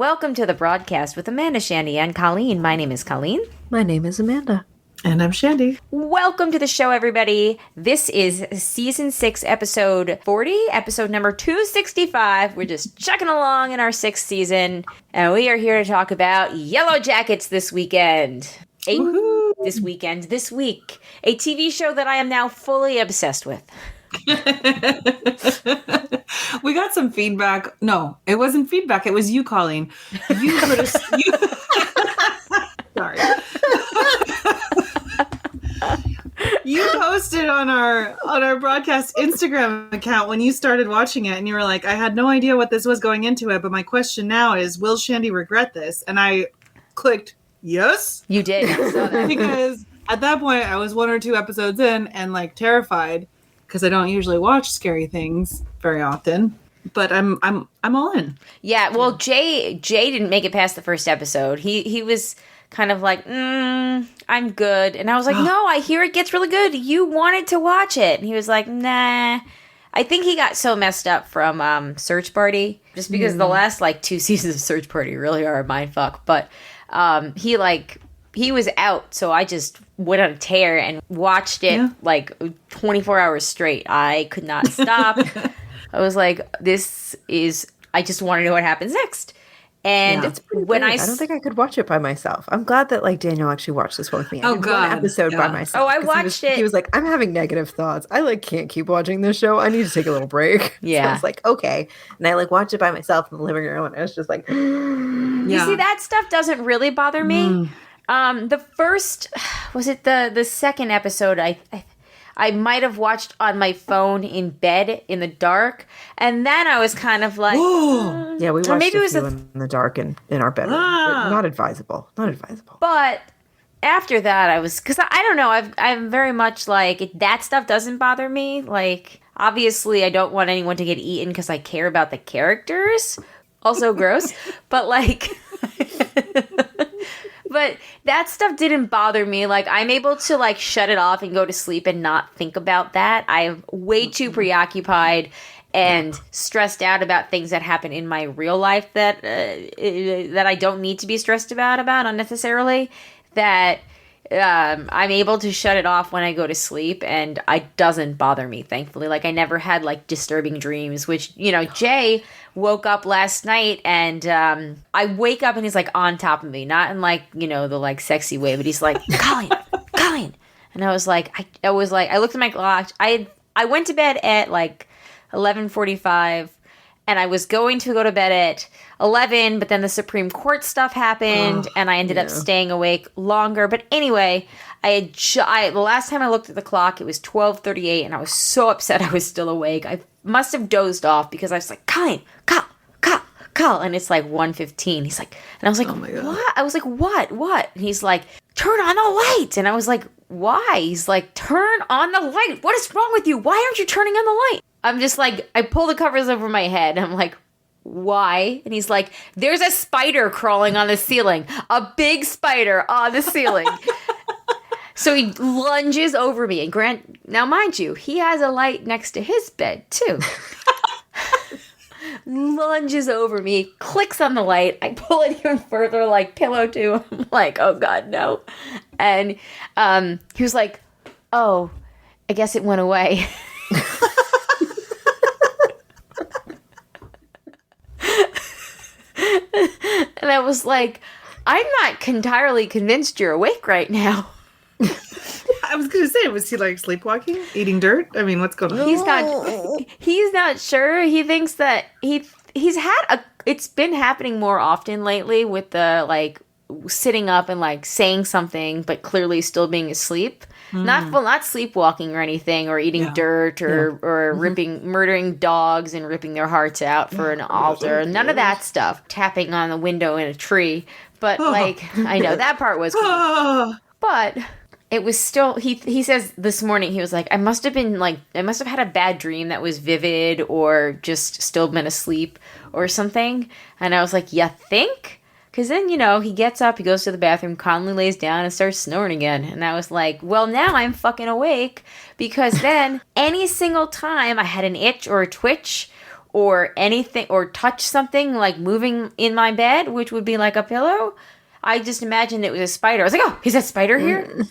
welcome to the broadcast with Amanda, Shandy, and Colleen. My name is Colleen. My name is Amanda. And I'm Shandy. Welcome to the show, everybody. This is Season 6, Episode 40, episode number 265. We're just chugging along in our 6th season, and we are here to talk about Yellowjackets this weekend. This week. A TV show that I am now fully obsessed with. We got some feedback. No, it wasn't feedback. It was you, Colleen. You put us. Sorry. You posted on our broadcast Instagram account when you started watching it, and you were like, "I had no idea what this was going into it, but my question now is, will Shandy regret this?" And I clicked yes. You did. I saw that. Because at that point, I was 1 or 2 episodes in and like terrified. Because I don't usually watch scary things very often, but I'm all in. Yeah, well, Jay didn't make it past the first episode. He was kind of like, I'm good, and I was like, no, I hear it gets really good. You wanted to watch it, and he was like, nah. I think he got so messed up from Search Party, just because the last like 2 seasons of Search Party really are a mindfuck. But he was out, so I just went on a tear and watched it like 24 hours straight. I could not stop. I was like, I just want to know what happens next. And when I don't think I could watch it by myself. I'm glad that like Daniel actually watched this one with me. Oh God, one episode by myself. Oh, I watched it. He was like, I'm having negative thoughts. I like can't keep watching this show. I need to take a little break. Yeah, so I was like, okay, and I like watched it by myself in the living room, and I was just like, You see, that stuff doesn't really bother me. The first, was it the second episode? I might have watched on my phone in bed in the dark, and then I was kind of like, yeah, we watched maybe it was in the dark in our bedroom. But not advisable. But after that, I was, because I don't know, I'm very much like, that stuff doesn't bother me. Like, obviously, I don't want anyone to get eaten because I care about the characters. Also gross, but like. But that stuff didn't bother me. Like, I'm able to, like, shut it off and go to sleep and not think about that. I'm way too preoccupied and stressed out about things that happen in my real life that I don't need to be stressed about unnecessarily. That I'm able to shut it off when I go to sleep, and it doesn't bother me, thankfully. Like, I never had, like, disturbing dreams, which, you know, Jay woke up last night, and I wake up and he's, like, on top of me. Not in, like, you know, the, like, sexy way, but he's like, Colleen. And I was like, I looked at my clock. I went to bed at, like, 11:45, and I was going to go to bed at 11, but then the Supreme Court stuff happened, and I ended up staying awake longer. But anyway, the last time I looked at the clock, it was 12:38, and I was so upset I was still awake. I must have dozed off because I was like, Colleen, call, and it's like 1:15. He's like, and I was like, what? I was like, what? And he's like, turn on the light. And I was like, why? He's like, turn on the light. What is wrong with you? Why aren't you turning on the light? I'm just like, I pull the covers over my head. I'm like, why? And he's like, there's a spider crawling on the ceiling. A big spider on the ceiling. So he lunges over me. And now mind you, he has a light next to his bed too. Lunges over me, clicks on the light. I pull it even further, like pillow to him. I'm like, oh God, no. And he was like, oh, I guess it went away. And I was like, I'm not entirely convinced you're awake right now. I was going to say, was he like sleepwalking, eating dirt? I mean, what's going on? He's not sure. He thinks that it's been happening more often lately with the like sitting up and like saying something, but clearly still being asleep. Not sleepwalking or anything, or eating dirt or murdering dogs and ripping their hearts out for an altar. None of that stuff. Tapping on the window in a tree. But like, I know that part was cool. But it was still, he says this morning, he was like, I must have had a bad dream that was vivid or just still been asleep or something. And I was like, you think? Because then, you know, he gets up, he goes to the bathroom, calmly lays down and starts snoring again. And I was like, well, now I'm fucking awake. Because then any single time I had an itch or a twitch or anything, or touch something like moving in my bed, which would be like a pillow, I just imagined it was a spider. I was like, oh, is that spider here?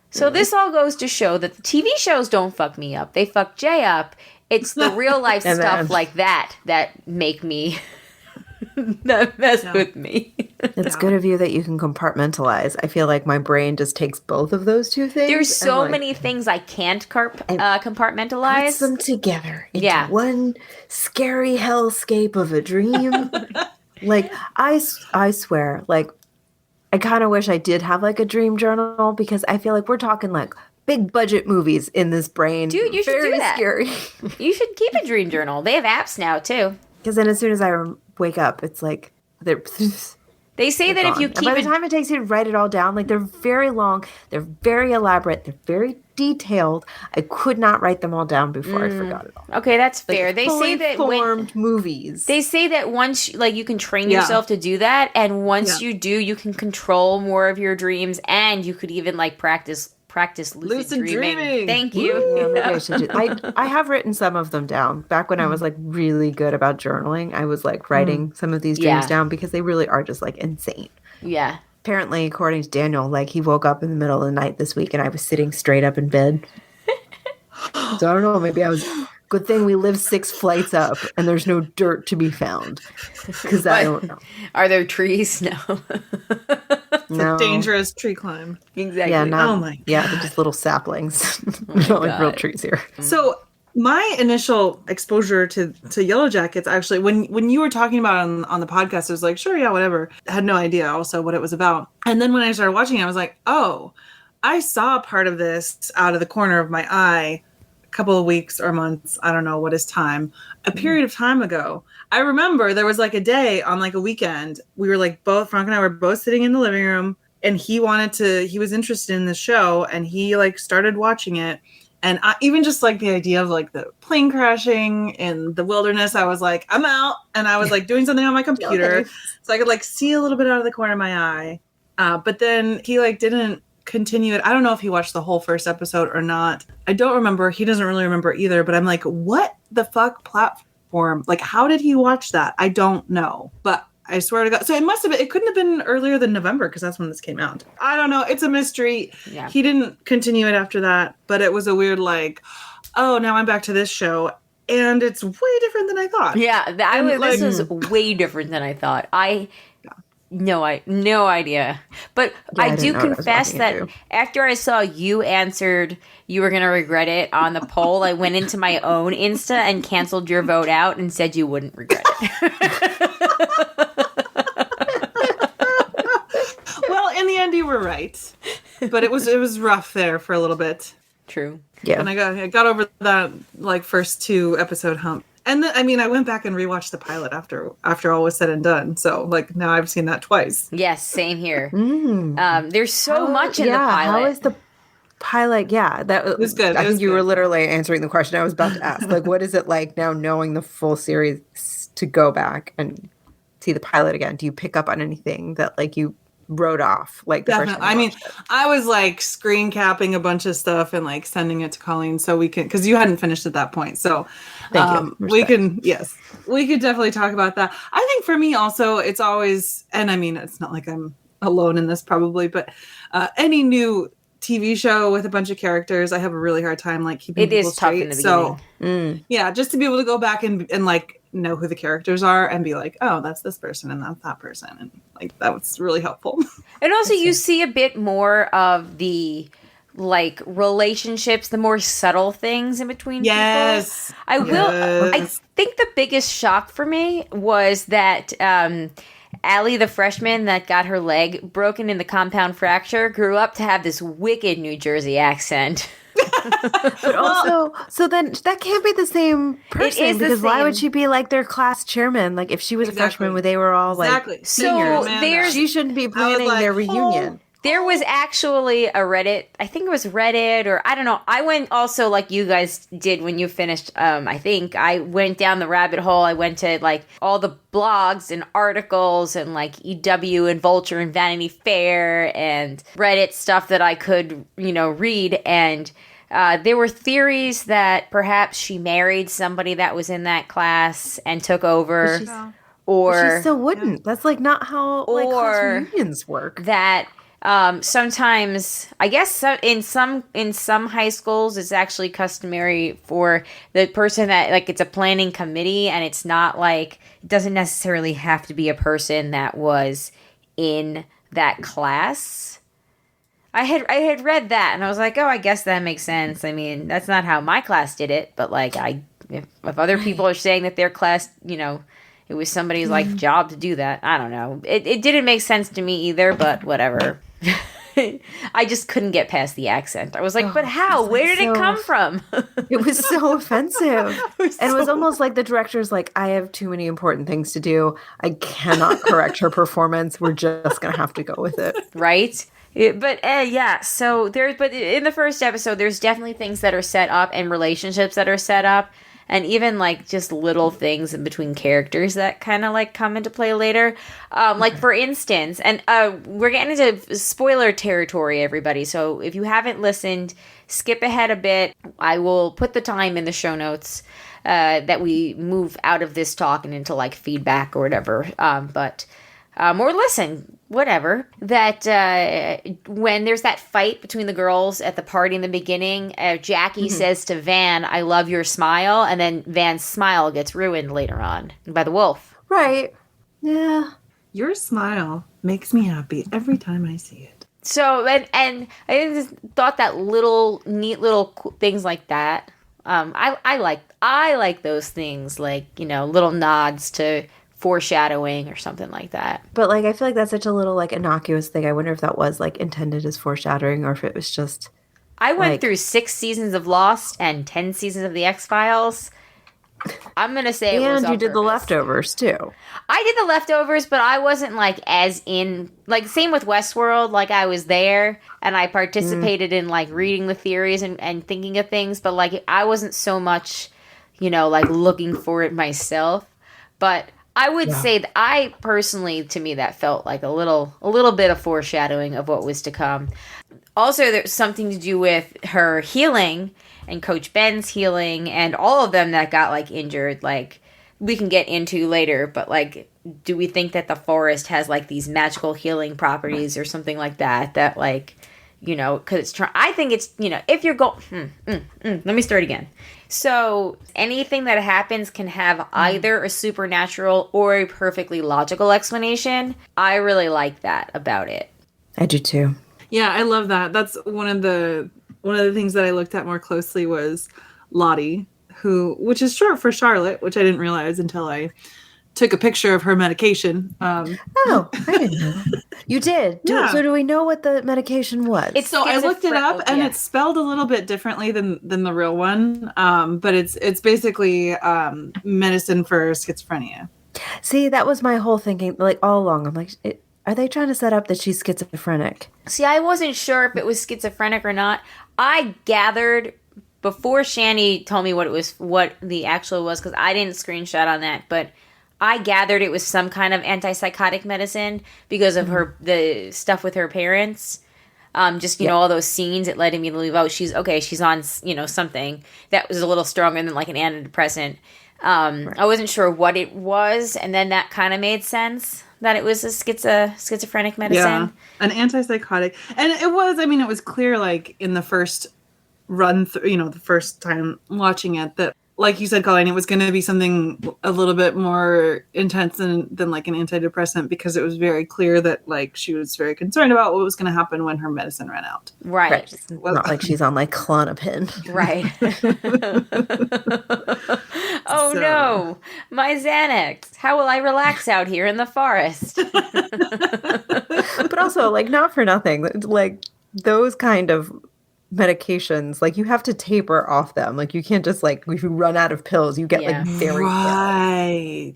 So this all goes to show that the TV shows don't fuck me up. They fuck Jay up. It's the real life stuff like that make me that mess with me. It's good of you that you can compartmentalize. I feel like my brain just takes both of those two things. There's so many things I can't compartmentalize. Puts them together into one scary hellscape of a dream. Like, I swear, like, I kind of wish I did have, like, a dream journal, because I feel like we're talking, like, big budget movies in this brain. Dude, you should do that. Scary. You should keep a dream journal. They have apps now, too. Because then as soon as I wake up, it's like, they say that if you keep by the time it takes you to write it all down, like, they're very long, they're very elaborate, they're very detailed. I could not write them all down before I forgot it all. Okay, that's fair. Like, they say that formed movies. They say that once, like, you can train yourself to do that, and once you do, you can control more of your dreams, and you could even, like, practice lucid dreaming. Thank you. Yeah, I have written some of them down. Back when I was, like, really good about journaling, I was, like, writing some of these dreams down, because they really are just, like, insane. Yeah. Apparently, according to Daniel, like, he woke up in the middle of the night this week and I was sitting straight up in bed. So I don't know, maybe I was... Good thing we live 6 flights up and there's no dirt to be found. Because I don't know. Are there trees? No. It's a dangerous tree climb. Exactly. Yeah, oh my God. Yeah, they're just little saplings. Not like real trees here. So my initial exposure to Yellowjackets, actually, when you were talking about it on the podcast, I was like, sure, yeah, whatever. I had no idea also what it was about. And then when I started watching it, I was like, oh, I saw part of this out of the corner of my eye a couple of weeks or months, I don't know what is time, a period of time ago. I remember there was like a day on like a weekend, we were like Frank and I were both sitting in the living room, and he was interested in the show, and he like started watching it. And I, even just like the idea of like the plane crashing in the wilderness, I was like, I'm out. And I was like doing something on my computer so I could like see a little bit out of the corner of my eye. But then he like didn't continue it. I don't know if he watched the whole first episode or not. I don't remember. He doesn't really remember either. But I'm like, what the fuck platform? Like, how did he watch that? I don't know. But I swear to God. So it couldn't have been earlier than November, because that's when this came out. I don't know. It's a mystery. Yeah. He didn't continue it after that, but it was a weird like, oh, now I'm back to this show. And it's way different than I thought. Yeah. This was way different than I thought. No idea. But yeah, I do confess that after I saw you answered you were going to regret it on the poll, I went into my own Insta and canceled your vote out and said you wouldn't regret it. Well, in the end, you were right. But it was rough there for a little bit. True. Yeah. And I got over that like first 2 episode hump. And then, I mean, I went back and rewatched the pilot after all was said and done. So, like, now I've seen that twice. Yes, same here. There's so much in the pilot. How is the pilot? Yeah, that was good. I think you were literally answering the question I was about to ask. Like, what is it like now knowing the full series to go back and see the pilot again? Do you pick up on anything that, like, you wrote off? Like, the first time I mean, I was, like, screen capping a bunch of stuff and, like, sending it to Colleen so we can, because you hadn't finished at that point. So, we could definitely talk about that. I think for me also, it's always, and I mean, it's not like I'm alone in this probably, but any new TV show with a bunch of characters, I have a really hard time like keeping people straight. In the beginning. Yeah, just to be able to go back and like know who the characters are and be like, oh, that's this person and that's that person, and like that was really helpful. And also, you see a bit more of the like relationships, the more subtle things in between people. I think the biggest shock for me was that Allie, the freshman that got her leg broken in the compound fracture, grew up to have this wicked New Jersey accent. But also, so then that can't be the same person, because why would she be like their class chairman? Like if she was a freshman when they were all like seniors, she shouldn't be planning their reunion. There was actually a Reddit, I think it was Reddit, or I don't know. I went also like you guys did when you finished, I think. I went down the rabbit hole. I went to like all the blogs and articles and like EW and Vulture and Vanity Fair and Reddit stuff that I could, read. And There were theories that perhaps she married somebody that was in that class and took over. But she still wouldn't. That's like not how like class or reunions work. that sometimes, I guess in some high schools, it's actually customary for the person that, like, it's a planning committee, and it's not like, it doesn't necessarily have to be a person that was in that class. I had read that, and I was like, oh, I guess that makes sense. I mean, that's not how my class did it, but like, if other people are saying that their class, it was somebody's like job to do that, I don't know. It didn't make sense to me either, but whatever. I just couldn't get past the accent. I was like, but how? Where did it come from? It was so offensive. It was almost like the director's like, I have too many important things to do. I cannot correct her performance. We're just going to have to go with it. Right? So but in the first episode, there's definitely things that are set up and relationships that are set up. And even, like, just little things in between characters that kind of, like, come into play later. Like, for instance, and we're getting into spoiler territory, everybody. So if you haven't listened, skip ahead a bit. I will put the time in the show notes that we move out of this talk and into, like, feedback or whatever. Or listen, whatever, that when there's that fight between the girls at the party in the beginning, Jackie says to Van, I love your smile, and then Van's smile gets ruined later on by the wolf. Right. Yeah. Your smile makes me happy every time I see it. So, and I just thought that neat little things like that, I like those things, like, little nods to foreshadowing or something like that. But like, I feel like that's such a little like innocuous thing. I wonder if that was like intended as foreshadowing or if it was just. I went through 6 seasons of Lost and 10 seasons of The X-Files. I'm gonna say it was on and you did the purpose. Leftovers too. I did the Leftovers, but I wasn't like as in, like, same with Westworld. Like, I was there and I participated in like reading the theories and thinking of things, but like I wasn't so much, like looking for it myself. But I would say that I personally, to me, that felt like a little bit of foreshadowing of what was to come. Also, there's something to do with her healing and Coach Ben's healing and all of them that got like injured. Like, we can get into later, but like, do we think that the forest has like these magical healing properties or something like that? That like, because it's I think it's if you're going. Let me start again. So anything that happens can have either a supernatural or a perfectly logical explanation. I really like that about it. I do too. Yeah, I love that. That's one of the things that I looked at more closely was Lottie, which is short for Charlotte, which I didn't realize until I took a picture of her medication. Oh, I didn't know. You did? Yeah. So do we know what the medication was? So I looked it up, and it's spelled a little bit differently than the real one. But it's basically medicine for schizophrenia. See, that was my whole thinking, like all along. I'm like, are they trying to set up that she's schizophrenic? See, I wasn't sure if it was schizophrenic or not. I gathered before Shandy told me what the actual was, because I didn't screenshot on that, but I gathered it was some kind of antipsychotic medicine because of the stuff with her parents. All those scenes, it led me to believe, she's on, something that was a little stronger than like an antidepressant. I wasn't sure what it was, and then that kind of made sense that it was a schizophrenic medicine. Yeah, an antipsychotic. And it was clear, like, in the first run through, the first time watching it, that, like you said, Colleen, it was going to be something a little bit more intense than like an antidepressant, because it was very clear that like she was very concerned about what was going to happen when her medicine ran out. Right. Not like she's on like Klonopin. Right. No, my Xanax. How will I relax out here in the forest? But also, like, not for nothing, like those kind of medications, like, you have to taper off them. Like, you can't just, like, if you run out of pills, you get like very right.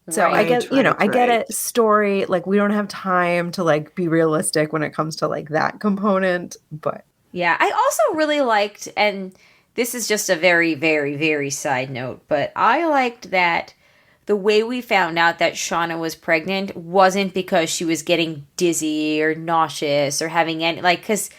So I get, I get it. Story, like, we don't have time to like be realistic when it comes to like that component, but yeah, I also really liked, and this is just a very, very, very side note, but I liked that the way we found out that Shauna was pregnant wasn't because she was getting dizzy or nauseous or having any, like, because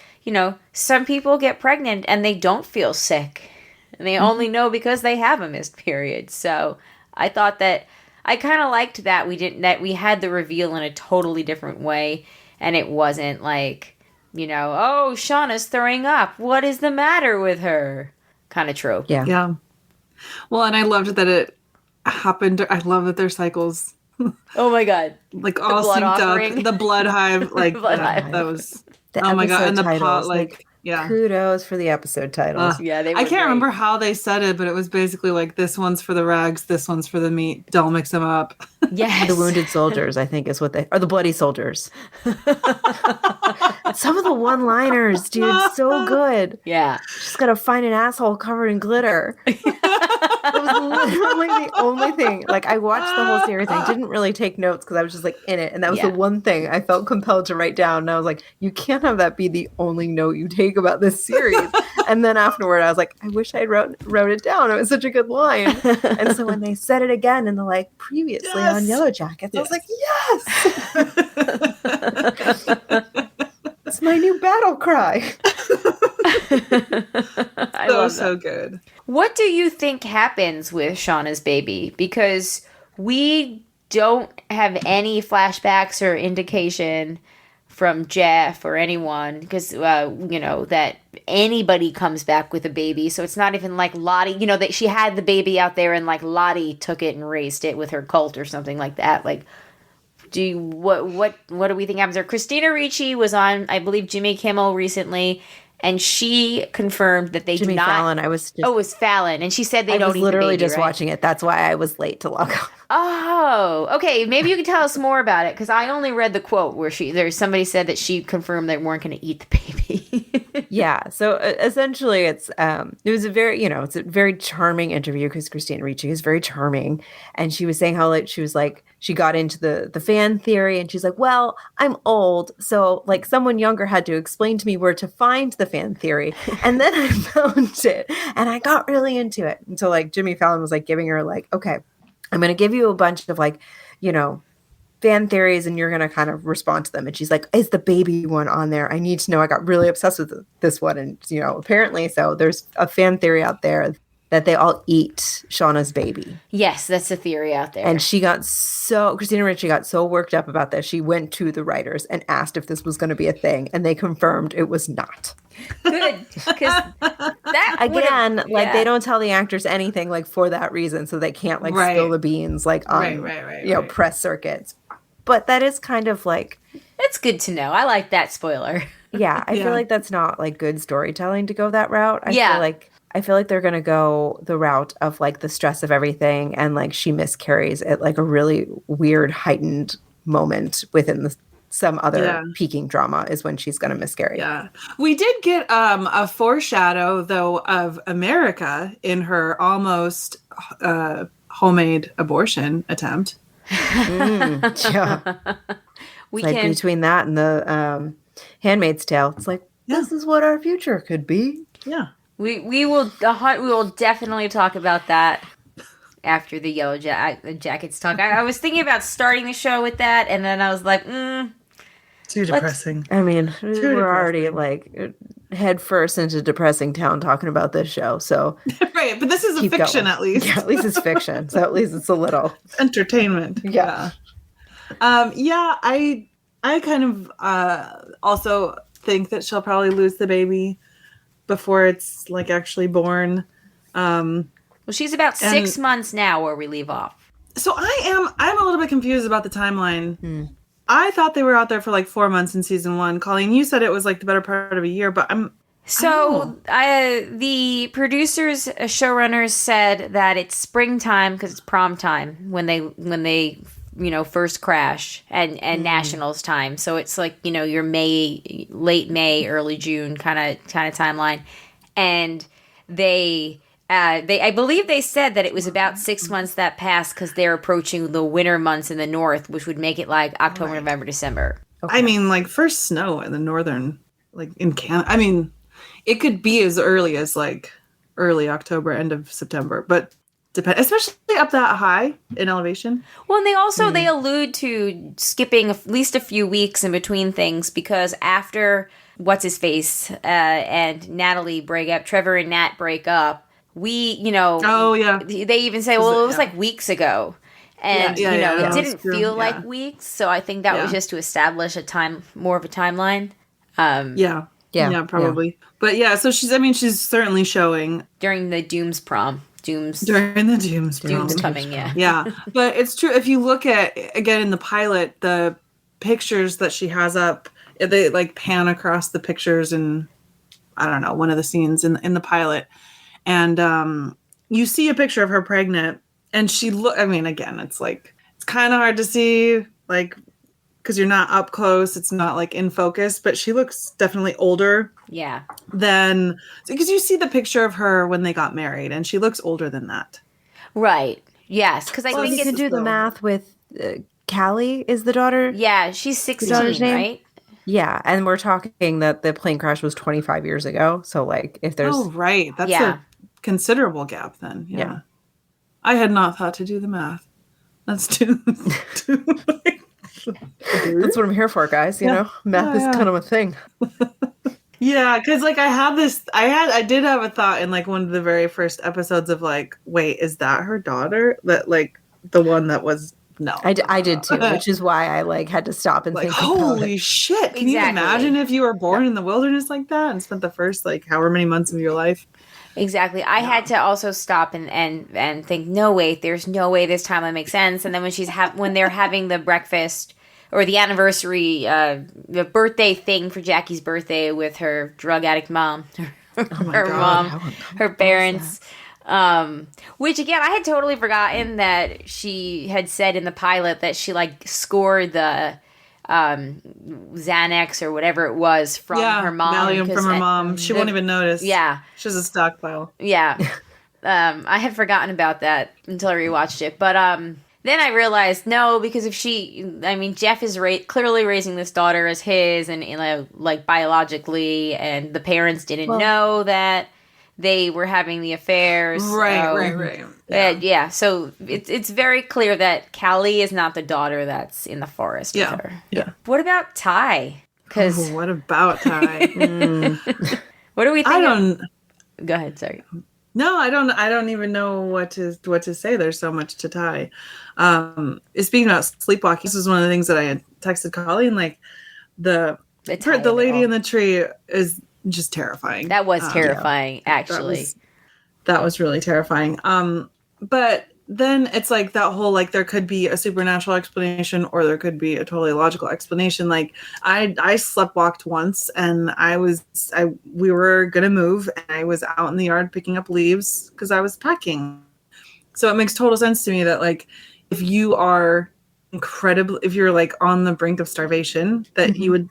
some people get pregnant and they don't feel sick. And they only know because they have a missed period. So I thought that I kind of liked that we had the reveal in a totally different way. And it wasn't like, oh, Shauna's throwing up. What is the matter with her? Kind of trope. Yeah. Yeah. Well, and I loved that it happened. I love that their cycles, Oh my God. like all blood synced offering. up. The blood hive, like Blood hive. that was. The Oh my God! episode And the pot, titles, like yeah. Kudos for the episode titles. Yeah, they were I can't great. remember how they said it, but it was basically like this one's for the rags, this one's for the meat. Don't mix them up. Yes. The wounded soldiers, I think, is what or the bloody soldiers. Some of the one-liners, dude, so good. Yeah. Just gotta find an asshole covered in glitter. That was literally the only thing. Like, I watched the whole series. I didn't really take notes because I was just like in it, and that was the one thing I felt compelled to write down. And I was like, you can't have that be the only note you take about this series. And then afterward, I was like, I wish I wrote it down. It was such a good line. And so when they said it again in the like previously on Yellowjackets, I was like, yes. It's my new battle cry. I love so that. good. What do you think happens with Shauna's baby? Because we don't have any flashbacks or indication from Jeff or anyone because, that anybody comes back with a baby. So it's not even like Lottie, that she had the baby out there and like Lottie took it and raised it with her cult or something like that. Like, what do we think happens there? Christina Ricci was on, I believe, Jimmy Kimmel recently, and she confirmed that they Jimmy do not. Fallon, it was Fallon, and she said they don't. I was literally eat the baby, just watching it. That's why I was late to log on. Oh, okay. Maybe you can tell us more about it because I only read the quote where somebody said that she confirmed they weren't going to eat the baby. Yeah. So essentially, it was a very it's a very charming interview because Christina Ricci is very charming, and she was saying how like she got into the fan theory, and she's like, well, I'm old, so like someone younger had to explain to me where to find the fan theory, and then I found it, and I got really into it. And so like Jimmy Fallon was like giving her like, okay, I'm going to give you a bunch of like, fan theories and you're going to kind of respond to them. And she's like, is the baby one on there? I need to know. I got really obsessed with this one. And, apparently, so there's a fan theory out there that they all eat Shauna's baby. Yes, that's a theory out there. And Christina Ricci got so worked up about this. She went to the writers and asked if this was going to be a thing. And they confirmed it was not. Good. Because that again, they don't tell the actors anything like for that reason. So they can't like spill the beans like on press circuits. But that is kind of like. It's good to know. I like that spoiler. Yeah. I feel like that's not like good storytelling to go that route. I feel like they're going to go the route of like the stress of everything and like she miscarries at like a really weird heightened moment within some other peaking drama is when she's going to miscarry. Yeah. We did get a foreshadow though of America in her almost homemade abortion attempt. Yeah. Between that and the Handmaid's Tale, it's like, this is what our future could be. Yeah. We will definitely talk about that after the Yellowjackets talk. I was thinking about starting the show with that, and then I was like, too depressing. I mean, we're already like head first into depressing town talking about this show, so right. But this is a fiction, at least. Yeah, at least it's fiction, so at least it's a little entertainment. Yeah. I kind of also think that she'll probably lose the baby before it's like actually born. Well, she's about 6 months now where we leave off. So I'm a little bit confused about the timeline. I thought they were out there for like 4 months in season 1. Colleen, you said it was like the better part of a year, but the producers, showrunners said that it's springtime because it's prom time when they first crash and nationals time. So it's like, your late May, early June kind of timeline. And I believe they said that it was about 6 months that passed because they're approaching the winter months in the north, which would make it like October, November, December. Okay. I mean, like first snow in the northern, like in Canada. I mean, it could be as early as like early October, end of September, but especially up that high in elevation. Well, and they allude to skipping at least a few weeks in between things because after what's his face and Natalie break up, Trevor and Nat break up, we, oh yeah, they even say, well, it was like weeks ago. And, it didn't feel like weeks. So I think that was just to establish more of a timeline. Yeah, probably. Yeah. But yeah, so she's certainly showing. During the Doom's prom. Doom's coming, yeah. Yeah. But it's true. If you look at, again, in the pilot, the pictures that she has up, they like pan across the pictures in, I don't know, one of the scenes in the pilot. And you see a picture of her pregnant. And again, it's like, it's kind of hard to see, like, because you're not up close. It's not like in focus, but she looks definitely older. Yeah. Because you see the picture of her when they got married, and she looks older than that. Right. Yes. Because I think you can do the math with Callie is the daughter. Yeah, she's 16, right? Yeah, and we're talking that the plane crash was 25 years ago. So, like, if there's... Oh, right. That's a considerable gap then. Yeah. I had not thought to do the math. That's too That's what I'm here for, guys. You know, math is kind of a thing. Yeah, because like I did have a thought in like one of the very first episodes of like, wait, is that her daughter? That like the one that was I did too, which is why I like had to stop and think. Holy shit! Can you imagine if you were born in the wilderness like that and spent the first like however many months of your life? Exactly. I had to also stop and think, no, wait, there's no way this timeline makes sense. And then when they're having the breakfast or the anniversary, the birthday thing for Jackie's birthday with her drug addict mom, her parents, which again, I had totally forgotten that she had said in the pilot that she like scored the Xanax or whatever it was from her mom. Valium from her mom. She won't even notice. Yeah. She has a stockpile. Yeah. I had forgotten about that until I rewatched it. But then I realized, no, because if Jeff is clearly raising this daughter as his and like biologically, and the parents didn't know that they were having the affairs. Right. Yeah. So it's very clear that Callie is not the daughter that's in the forest with her. Yeah. What about Ty? What about Ty? What do we think? Go ahead. Sorry. No, I don't even know what to say. There's so much to Ty. Speaking about sleepwalking, this is one of the things that I had texted Colleen. Like the lady in the tree is just terrifying. That was terrifying, actually. That was really terrifying. But then it's like that whole, like, there could be a supernatural explanation or there could be a totally logical explanation. Like I sleptwalked once and we were going to move and I was out in the yard picking up leaves because I was packing. So it makes total sense to me that like, if you are if you're like on the brink of starvation, that you would,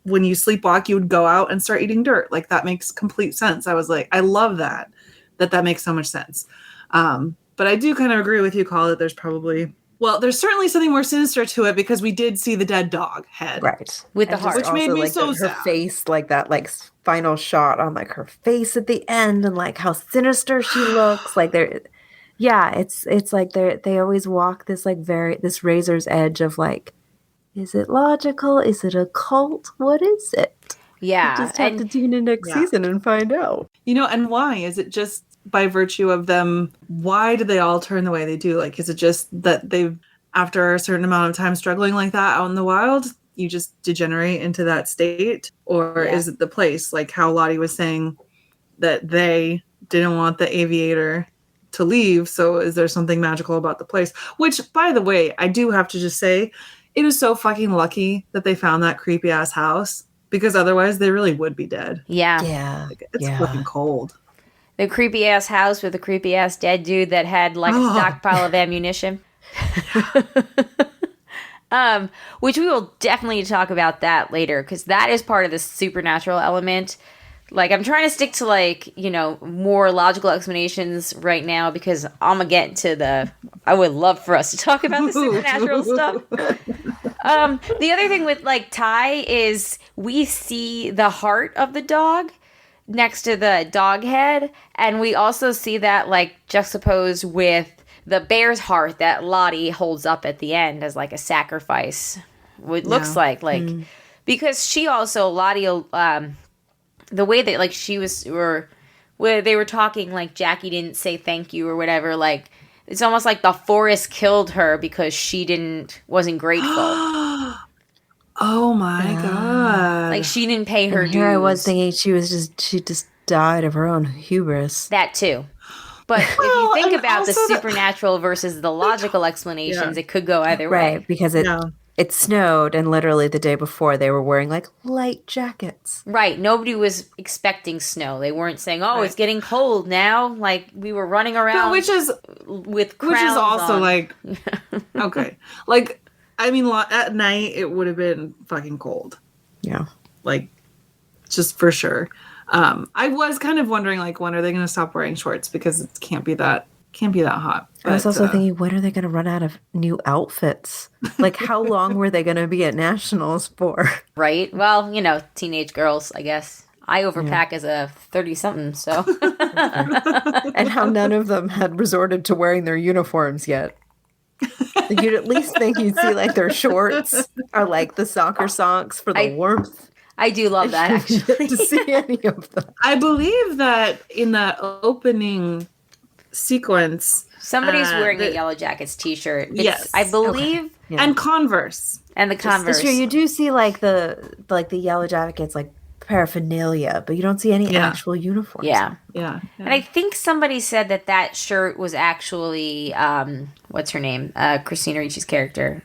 when you sleepwalk, you would go out and start eating dirt. Like that makes complete sense. I was like, I love that makes so much sense. But I do kind of agree with you, Call, that there's certainly something more sinister to it because we did see the dead dog head. Right. With the heart. Which made me like so her sad. Face, like that, like final shot on like her face at the end and like how sinister she looks. Like it's like they always walk this like this razor's edge of like, is it logical? Is it a cult? What is it? Yeah. You just have to tune in next season and find out. And why? Is it just by virtue of them? Why do they all turn the way they do? Like, is it just that they've, after a certain amount of time struggling like that out in the wild, you just degenerate into that state? Or is it the place? Like how Lottie was saying that they didn't want the aviator to leave. So is there something magical about the place? Which, by the way, I do have to just say, it is so fucking lucky that they found that creepy ass house, because otherwise they really would be dead. Yeah. Yeah. Like, it's fucking cold. The creepy ass house with a creepy ass dead dude that had like a stockpile of ammunition. Which we will definitely talk about that later, because that is part of the supernatural element. Like, I'm trying to stick to, like, more logical explanations right now, because I'm going to get into I would love for us to talk about the supernatural stuff. The other thing with, like, Ty is we see the heart of the dog next to the dog head, and we also see that, like, juxtaposed with the bear's heart that Lottie holds up at the end as, like, a sacrifice. What it looks like. Because because she also, Lottie, the way that, like, where they were talking, like, Jackie didn't say thank you or whatever, like, it's almost like the forest killed her because she wasn't grateful. Oh my god. Like, she didn't pay her dues. Here I was thinking she just died of her own hubris. That too. But if you think about the supernatural versus the logical explanations, it could go either way. Right, because it snowed, and literally the day before they were wearing like light jackets. Right. Nobody was expecting snow. They weren't saying, "Oh, it's getting cold now." Like, we were running around with crowns which is also on. like okay. Like, I mean, at night it would have been fucking cold. Yeah. Like, just for sure. I was kind of wondering, like, when are they going to stop wearing shorts, because it can't be that hot. But, I was also thinking, when are they going to run out of new outfits? Like, how long were they going to be at nationals for? Right. Well, teenage girls, I guess. I overpack as a 30-something, so. And how none of them had resorted to wearing their uniforms yet. You'd at least think you'd see, like, their shorts or, like, the soccer socks for the warmth. I do love that, actually. To see any of them. I believe that in the opening sequence, somebody's wearing a Yellowjackets t-shirt. Yes, I believe, and Converse, and the Converse. It's true. You do see like the Yellowjackets like paraphernalia, but you don't see any actual uniforms. Yeah. And I think somebody said that shirt was actually what's her name? Christina Ricci's character,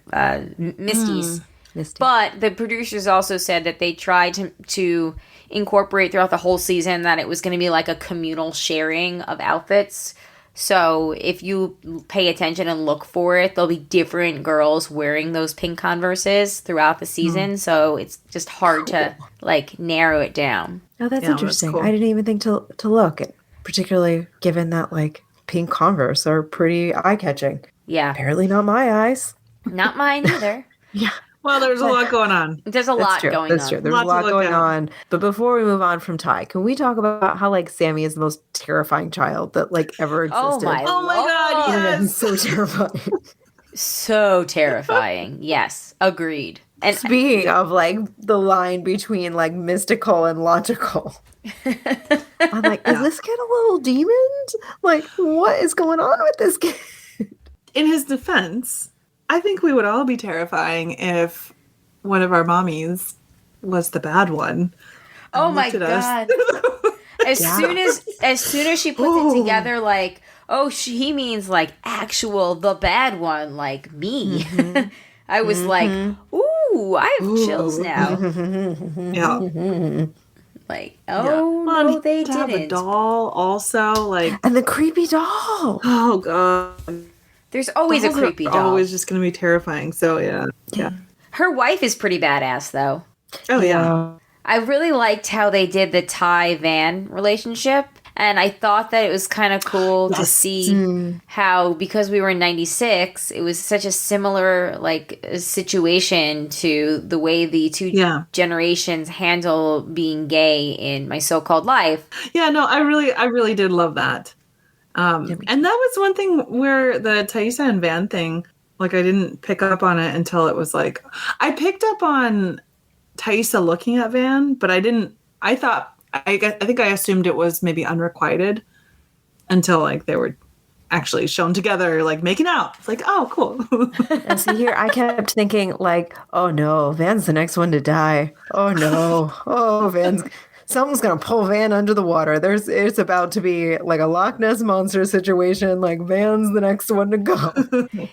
Misty's. Misty. But the producers also said that they tried to incorporate throughout the whole season that it was going to be like a communal sharing of outfits. So if you pay attention and look for it, there'll be different girls wearing those pink Converses throughout the season. So it's just hard to like narrow it down. Oh, that's interesting. That's cool. I didn't even think to look, particularly given that like pink Converse are pretty eye-catching. Yeah. Apparently not my eyes. Not mine either. Yeah. Well, there's a lot going on. There's a lot going on. That's true. There's a lot going on. But before we move on from Ty, can we talk about how like Sammy is the most terrifying child that like ever existed? Oh my god, yes. He's so terrifying. So terrifying. Yes, agreed. And speaking of like the line between like mystical and logical, I'm like, is this kid a little demon? Like, what is going on with this kid? In his defense, I think we would all be terrifying if one of our mommies was the bad one. Oh my god! As soon as she puts it together, like, he means like actual the bad one, like me. Mm-hmm. I was like, ooh, I have chills now. Yeah. Like, no, they didn't. Have a doll also, like, and the creepy doll. Oh god. There's always a creepy doll. Always just going to be terrifying. So yeah. Her wife is pretty badass, though. Oh yeah. I really liked how they did the Ty Van relationship, and I thought that it was kind of cool to see how, because we were in '96, it was such a similar like situation to the way the two generations handle being gay in My So-Called Life. Yeah, no, I really did love that. And that was one thing where the Thaisa and Van thing, like, I didn't pick up on it until it was like, I picked up on Thaisa looking at Van, but I didn't, I think I assumed it was maybe unrequited until like they were actually shown together, like making out. It's like, oh, cool. And see here, I kept thinking like, oh no, Van's the next one to die. Oh no. Oh, something's gonna pull Van under the water. It's about to be like a Loch Ness monster situation. Like Van's the next one to go.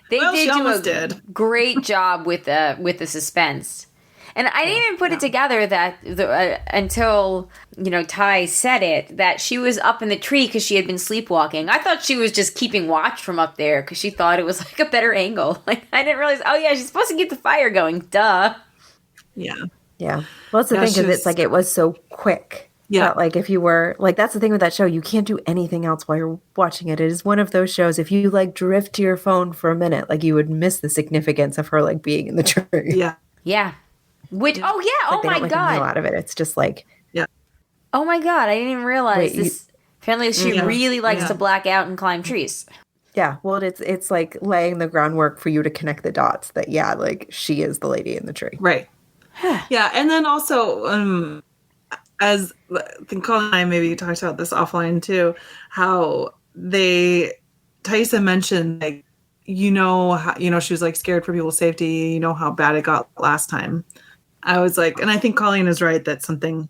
They did do a great job with the suspense, and I didn't even put it together that until Ty said it, that she was up in the tree because she had been sleepwalking. I thought she was just keeping watch from up there because she thought it was like a better angle. Like I didn't realize. Oh yeah, she's supposed to keep the fire going. Duh. Yeah. Yeah. Well, that's the thing, because it's like it was so quick. Yeah. That, like if you were like, that's the thing with that show. You can't do anything else while you're watching it. It is one of those shows. If you like drift to your phone for a minute, like you would miss the significance of her like being in the tree. Yeah. Yeah. Which oh yeah. Like, oh my god. Out of it. It's just like Oh my god. I didn't even realize this. Apparently, she really likes to black out and climb trees. Yeah, well, it's like laying the groundwork for you to connect the dots that like she is the lady in the tree. Right. Yeah, and then also, as I think Colin and I maybe talked about this offline too, how Thaisa mentioned, like, how, she was like scared for people's safety. You know how bad it got last time. I was like, and I think Colleen is right that something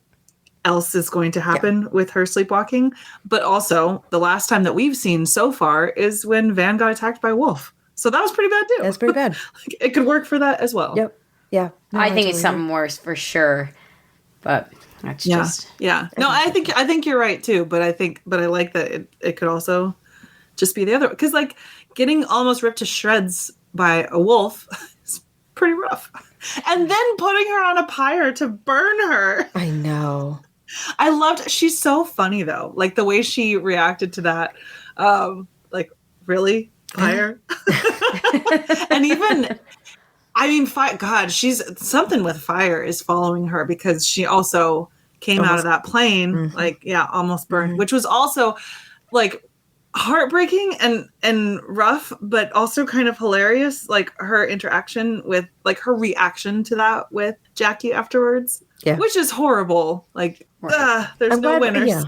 else is going to happen with her sleepwalking. But also, the last time that we've seen so far is when Van got attacked by a wolf. So that was pretty bad too. That's pretty bad. Like, it could work for that as well. Yep. Yeah. No, I think it's something worse for sure. But that's just No, I think you're right too. But I like that it could also just be the other, because like getting almost ripped to shreds by a wolf is pretty rough. And then putting her on a pyre to burn her. I know. She's so funny though. Like the way she reacted to that. Like, really? Fire? And even, I mean, God, she's something with fire is following her, because she also came out of that plane, almost burned, which was also like heartbreaking and rough, but also kind of hilarious. Like her interaction with, like, her reaction to that with Jackie afterwards, which is horrible. Like, there's no winners.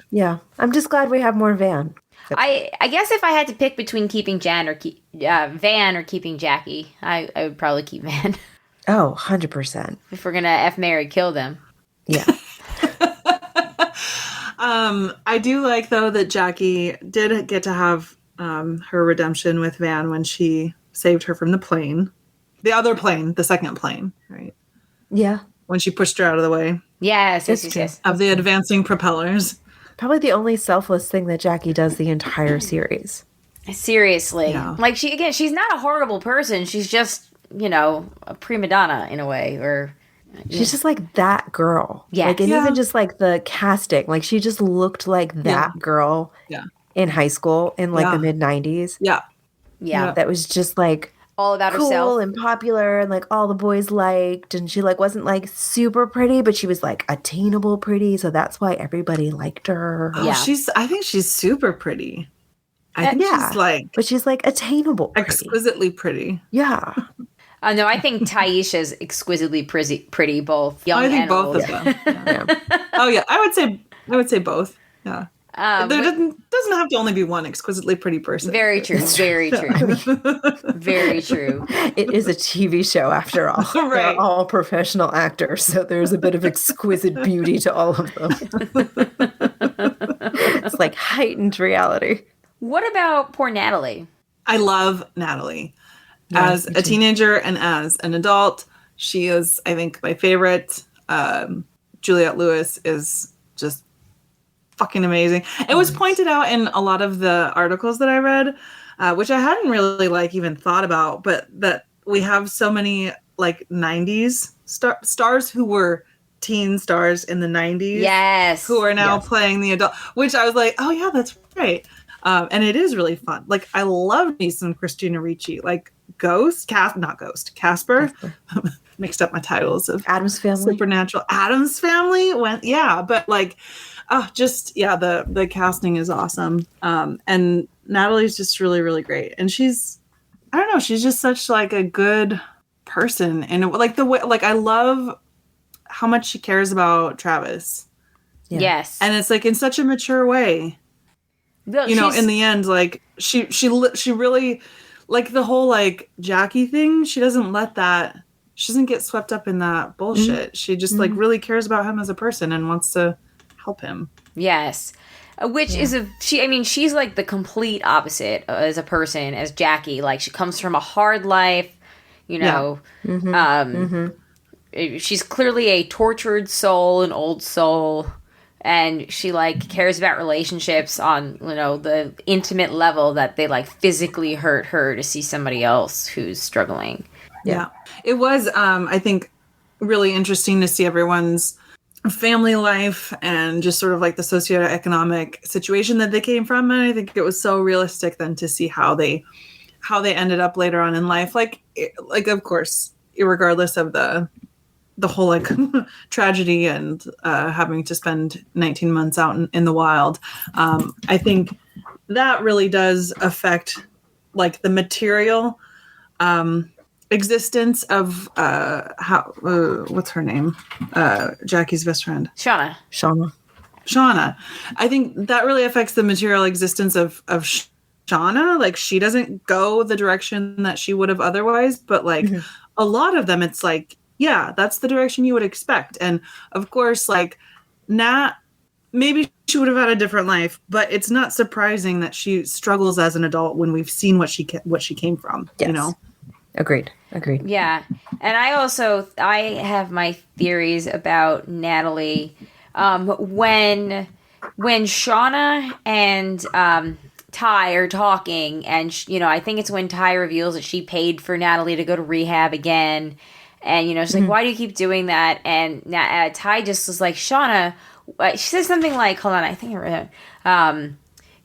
Yeah. I'm just glad we have more Van. I guess if I had to pick between keeping Van or keeping Jackie, I would probably keep Van. Oh, 100%. If we're going to F, marry, kill them. Yeah. I do like, though, that Jackie did get to have her redemption with Van when she saved her from the plane. The other plane, the second plane, right? Yeah. When she pushed her out of the way. Yes. Of the advancing propellers. Probably the only selfless thing that Jackie does the entire series. Seriously. Yeah. Like, she's not a horrible person. She's just, a prima donna in a way, or... She's just like that girl. Yeah. Like, and even just like the casting, like she just looked like that girl in high school in like the mid 90s. Yeah. That was just like all about cool herself and popular, and like all the boys liked, and she like wasn't like super pretty, but she was like attainable pretty. So that's why everybody liked her. Oh, I think she's super pretty. I think she's like, but she's like attainable pretty. Exquisitely pretty. Yeah. No, I think Taisha's exquisitely pretty, both young and old. Both of them. Yeah. Oh yeah, I would say both. Yeah. There doesn't have to only be one exquisitely pretty person. Very true. Very true. Very true. It is a TV show after all. Right. They're all professional actors, so there's a bit of exquisite beauty to all of them. It's like heightened reality. What about poor Natalie? I love Natalie. As a teenager and as an adult, she is, I think, my favorite. Juliette Lewis is just fucking amazing. It was pointed out in a lot of the articles that I read, which I hadn't really even thought about, but that we have so many like 90s stars who were teen stars in the 90s. Yes. Who are now playing the adult, which I was like, oh yeah, that's right. And it is really fun. Like, I love me some Christina Ricci, like Casper. Mixed up my titles of Addams Family, Supernatural. Addams Family but like, the casting is awesome. And Natalie's just really, really great. And she's just such like a good person, and like the way, like, I love how much she cares about Travis. Yeah. Yes, and it's like in such a mature way. In the end, like she really, like, the whole like Jackie thing, she doesn't get swept up in that bullshit. Mm-hmm. She just like really cares about him as a person and wants to help him. Yes. Which is she's like the complete opposite as a person as Jackie. Like, she comes from a hard life, she's clearly a tortured soul, an old soul. And she like cares about relationships on, the intimate level that they like physically hurt her to see somebody else who's struggling. Yeah. It was, I think, really interesting to see everyone's family life and just sort of like the socioeconomic situation that they came from. And I think it was so realistic then to see how they ended up later on in life. Like of course, irregardless of the whole like tragedy and having to spend 19 months out in the wild. I think that really does affect like the material. existence of what's her name? Jackie's best friend. Shauna. Shauna. I think that really affects the material existence of Shauna. Like, she doesn't go the direction that she would have otherwise, but like a lot of them, it's like, yeah, that's the direction you would expect. And of course, like, Nat, maybe she would have had a different life, but it's not surprising that she struggles as an adult when we've seen what she came from. Yes. You know. Agreed. Yeah, and I have my theories about Natalie. When Shauna and Ty are talking, and I think it's when Ty reveals that she paid for Natalie to go to rehab again, and she's like, "Why do you keep doing that?" And Ty just was like, "Shauna," she says something like, "Hold on, I think I read it."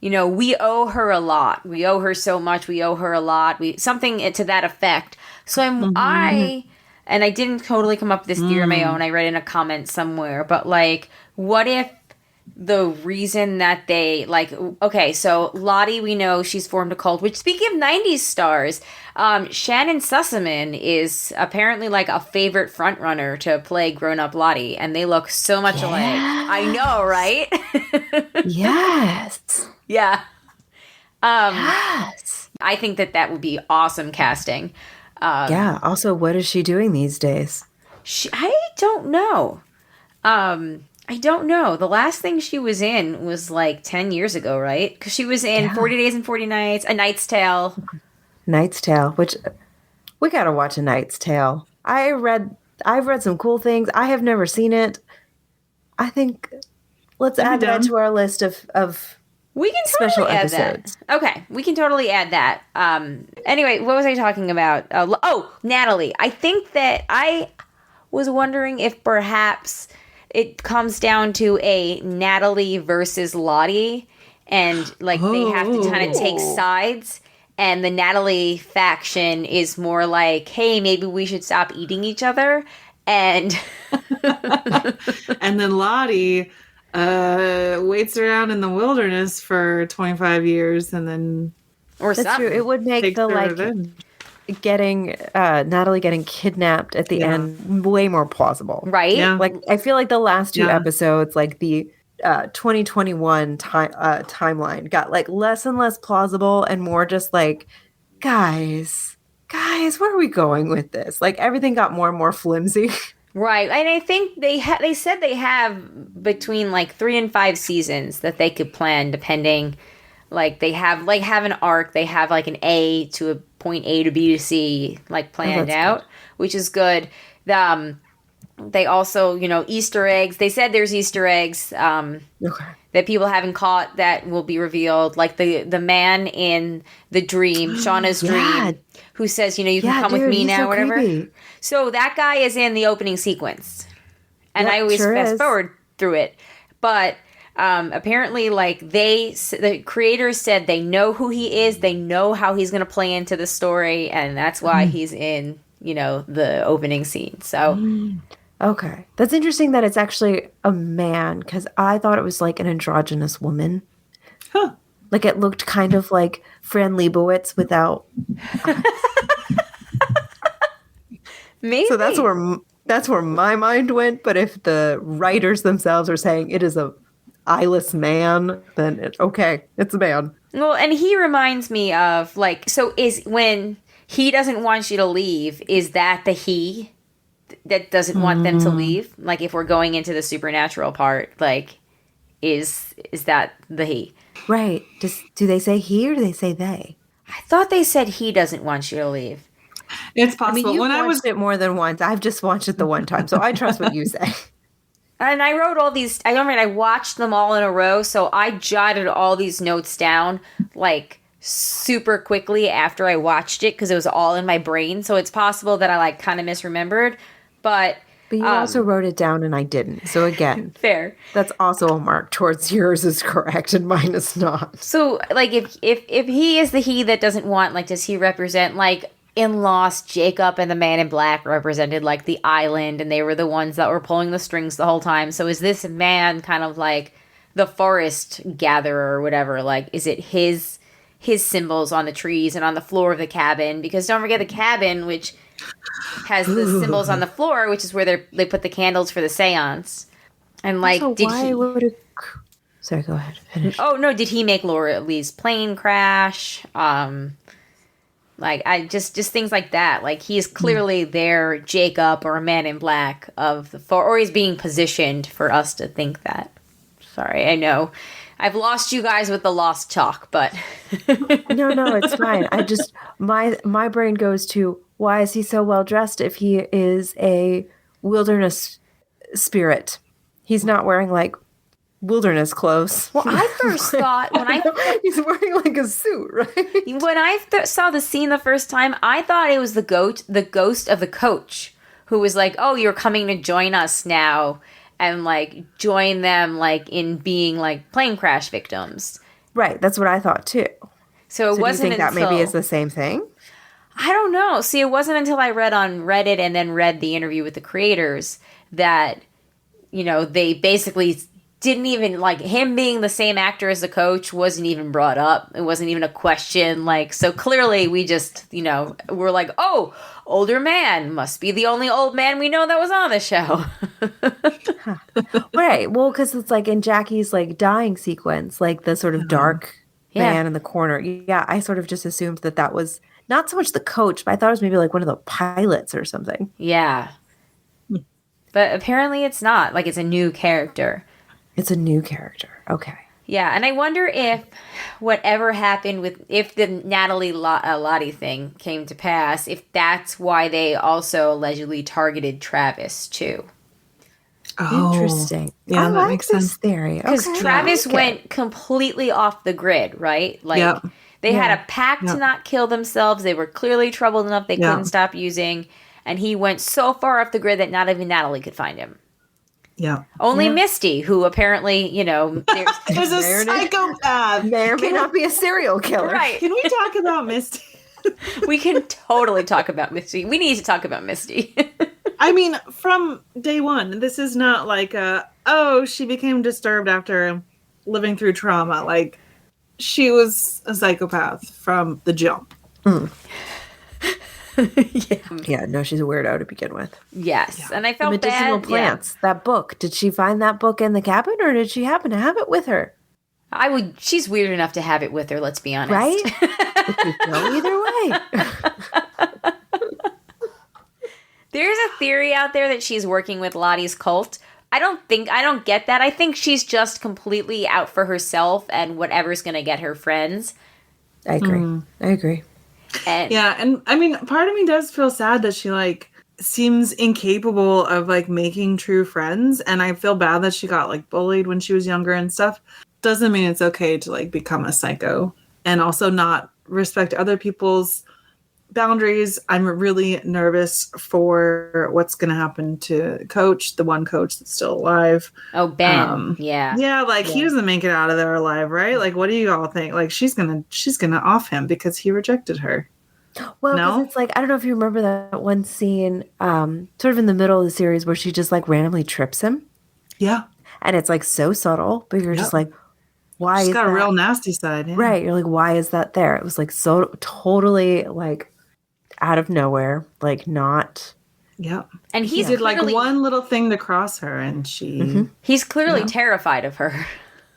We owe her a lot. We owe her so much. We owe her a lot. Something to that effect. So and I didn't totally come up with this theory on my own. I read in a comment somewhere, but like, what if the reason that they so Lottie, we know she's formed a cult, which, speaking of 90s stars, Shannon Sussman is apparently like a favorite front runner to play grown-up Lottie, and they look so much alike. I know, right? Yes. Yeah. Yes. I think that would be awesome casting. Yeah. Also, what is she doing these days? I don't know. I don't know. The last thing she was in was like 10 years ago, right? Because she was in 40 Days and 40 Nights, A Knight's Tale. Knight's Tale, which we gotta watch. A Knight's Tale. I've read some cool things. I have never seen it. I think let's add that to our list of we can totally special add episodes. That. Okay, we can totally add that. Anyway, what was I talking about? Natalie. I think that I was wondering if perhaps it comes down to a Natalie versus Lottie, and like they have to kind of take sides. And the Natalie faction is more like, hey, maybe we should stop eating each other. And and then Lottie waits around in the wilderness for 25 years and then... Or That's something. true. It would make the revenge. Getting Natalie getting kidnapped at the end way more plausible. Right? Yeah. Like, I feel like the last two episodes, like the 2021 timeline, got like less and less plausible and more just like, guys, where are we going with this? Like, everything got more and more flimsy. Right. And I think they said they have between like 3 and 5 seasons that they could plan, depending. Like, they have an arc. They have like an A to a point A to B to C like planned out, which is good. They also, Easter eggs. They said there's Easter eggs that people haven't caught that will be revealed. Like the man in the dream, Shauna's dream, who says, you can come with me now, so whatever. Creepy. So that guy is in the opening sequence. And I always fast forward through it. But apparently, like, the creators said they know who he is. They know how he's going to play into the story. And that's why he's in, the opening scene. So... Okay. That's interesting that it's actually a man, because I thought it was like an androgynous woman. Huh. Like, it looked kind of like Fran Lebowitz without eyes. Maybe. So that's where my mind went. But if the writers themselves are saying it is a eyeless man, then it's a man. Well, and he reminds me of, like, so is when he doesn't want you to leave, is that the he that doesn't want them to leave? Like, if we're going into the supernatural part, like, is that the he? Right. Do they say he or do they say they? I thought they said he doesn't want you to leave. It's possible. I mean, you've watched it more than once. I've just watched it the one time, so I trust what you say. And I wrote all these, I watched them all in a row, so I jotted all these notes down, like, super quickly after I watched it, because it was all in my brain, so it's possible that I, like, kind of misremembered, But you also wrote it down and I didn't. So again, fair. That's also a mark towards yours is correct and mine is not. So, like, if he is the he that doesn't want, like, does he represent, like, in Lost, Jacob and the Man in Black represented, like, the island, and they were the ones that were pulling the strings the whole time. So is this man kind of like the forest gatherer or whatever? Like, is it his symbols on the trees and on the floor of the cabin? Because don't forget the cabin, which has the symbols on the floor, which is where they put the candles for the seance. And like, So did why he? would it... Sorry, go ahead. Finish. Oh no, did he make Laura Lee's plane crash? Like just things like that. Like he's clearly their Jacob or a Man in Black of the four, or he's being positioned for us to think that. Sorry, I know I've lost you guys with the lost talk, but No, it's fine. I just my brain goes to, why is he so well dressed if he is a wilderness spirit? He's not wearing like wilderness clothes. Well, I first thought he's wearing like a suit, right? When I saw the scene the first time, I thought it was the ghost of the coach who was like, "Oh, you're coming to join us now," and like join them like in being like plane crash victims. Right, that's what I thought too. So it wasn't do you think that maybe is the same thing? I don't know. See, it wasn't until I read on Reddit and then read the interview with the creators that, you know, they basically didn't even, like, him being the same actor as the coach wasn't even brought up. It wasn't even a question. Like, so clearly we just, you know, we're like, oh, older man must be the only old man we know that was on the show. Right. Well, because it's like in Jackie's like dying sequence, like the sort of dark man in the corner. Yeah, I sort of just assumed that was not so much the coach, but I thought it was maybe like one of the pilots or something. Yeah. But apparently it's not. Like, it's a new character. It's a new character. Okay. Yeah, and I wonder if whatever happened if the Natalie Lottie thing came to pass, if that's why they also allegedly targeted Travis too. Oh, interesting. Yeah, I that like makes this sense. theory. Because Travis went completely off the grid, right? Like, they had a pact to not kill themselves. They were clearly troubled enough they couldn't stop using. And he went so far off the grid that not even Natalie could find him. Yeah. Only Misty, who apparently, you know, there's a psychopath. May or may not be a serial killer. Right. Can we talk about Misty? We can totally talk about Misty. We need to talk about Misty. I mean, from day one, this is not like she became disturbed after living through trauma. Like, she was a psychopath from the jump. Yeah, no, she's a weirdo to begin with. Yes, and I felt Medicinal bad. Plants, that book. Did she find that book in the cabin, or did she happen to have it with her? She's weird enough to have it with her, let's be honest. Right? It could go either way. There's a theory out there that she's working with Lottie's cult. I don't get that. I think she's just completely out for herself and whatever's going to get her friends. I agree. And I mean, part of me does feel sad that she like seems incapable of like making true friends, and I feel bad that she got like bullied when she was younger and stuff. Doesn't mean it's okay to like become a psycho and also not respect other people's boundaries. I'm really nervous for what's going to happen to Coach, the one coach that's still alive. Oh, Ben. He doesn't make it out of there alive, right? Like, what do you all think? Like, she's gonna off him because he rejected her. Well, because it's like, I don't know if you remember that one scene, sort of in the middle of the series where she just like randomly trips him. Yeah. And it's like so subtle, but you're just like, why? She's is got that? a real nasty side. Yeah. Right. You're like, why is that there? It was like so totally like out of nowhere, like not. Yeah. And he did like one little thing to cross her, and she. He's clearly terrified of her.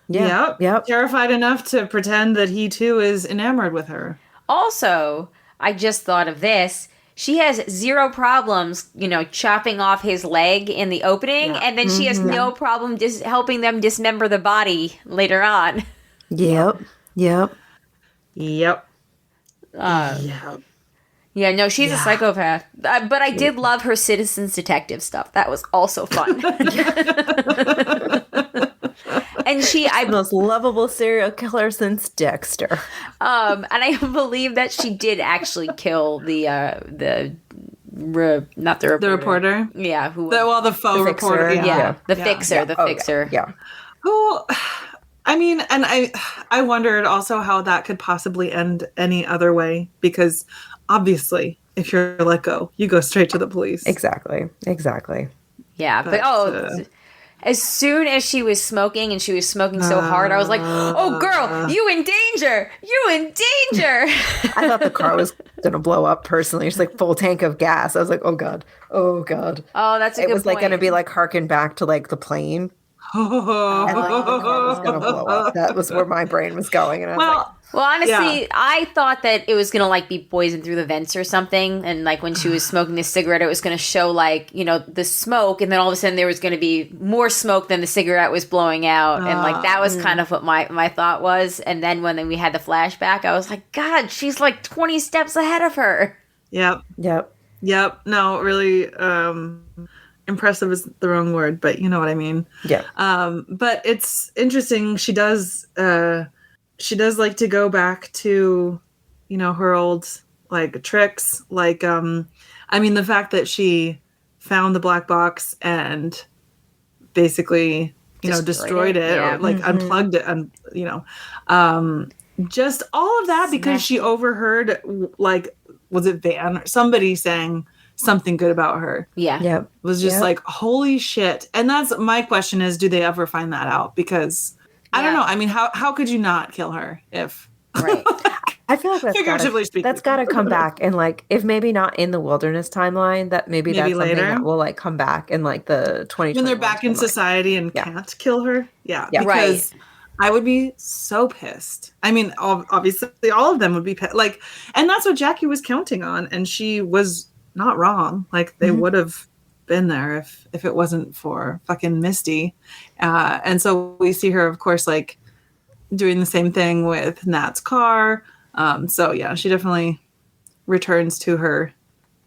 Yeah. Yep. Terrified enough to pretend that he too is enamored with her. Also, I just thought of this. She has zero problems, you know, chopping off his leg in the opening, and then she has no problem helping them dismember the body later on. Yep. Yeah, no, she's a psychopath. But I did love her Citizens Detective stuff. That was also fun. And the most lovable serial killer since Dexter. And I believe that she did actually kill the reporter. Yeah, the faux reporter. The fixer. Yeah. Who? I mean, and I wondered also how that could possibly end any other way, because obviously, if you're let go, you go straight to the police. Exactly. Yeah, but as soon as she was smoking, and she was smoking so hard, I was like, oh, girl, you in danger. You in danger. I thought the car was going to blow up personally. It's like full tank of gas. I was like, oh, God. Oh, God. Oh, that's a good point. It was like going to be like harken back to like the plane. And like the car was going to blow up. That was where my brain was going. And I was like, well, honestly, I thought that it was going to, like, be poisoned through the vents or something. And, like, when she was smoking the cigarette, it was going to show, like, you know, the smoke. And then all of a sudden there was going to be more smoke than the cigarette was blowing out. And, like, that was kind of what my thought was. And then when we had the flashback, I was like, God, she's, like, 20 steps ahead of her. Yep. No, really impressive is the wrong word, but you know what I mean. Yeah. But it's interesting. She does like to go back to, you know, her old like tricks. Like, I mean, the fact that she found the black box and basically, you know, destroyed it or like unplugged it, and you know, just all of that because she overheard, like, was it Van or somebody saying something good about her? Yeah. It was just like, holy shit. And that's my question is, do they ever find that out? Because I don't know. I mean, how could you not kill her if... Right. I feel like figuratively speaking, that's got to come back. And like, if maybe not in the wilderness timeline, that maybe that's later. something that will like come back in like the 2020. When they're back in society and can't kill her. Yeah. Because I would be so pissed. I mean, obviously all of them would be pissed. Like, and that's what Jackie was counting on. And she was not wrong. Like, they would have been there if it wasn't for fucking Misty. And so we see her, of course, like doing the same thing with Nat's car. So yeah, she definitely returns to her.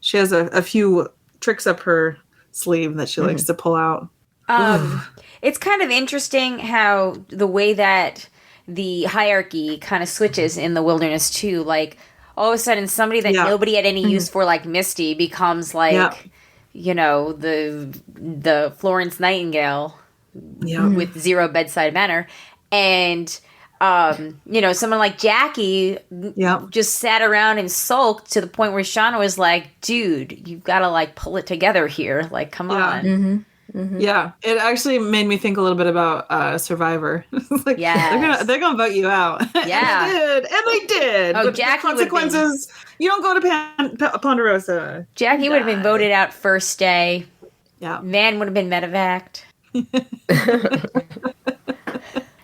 She has a few tricks up her sleeve that she likes to pull out. It's kind of interesting how the way that the hierarchy kind of switches in the wilderness too. Like, all of a sudden somebody that nobody had any use for, like Misty, becomes like, you know, the Florence Nightingale with zero bedside manner. And, you know, someone like Jackie just sat around and sulked to the point where Shauna was like, dude, you've got to like pull it together here. Like, come on. Yeah, it actually made me think a little bit about Survivor. Like, they're gonna vote you out. Yeah, and they did. Oh, but Jackie, the consequences. You don't go to Ponderosa. Jackie would have been voted out first day. Yeah, Van would have been medevaced.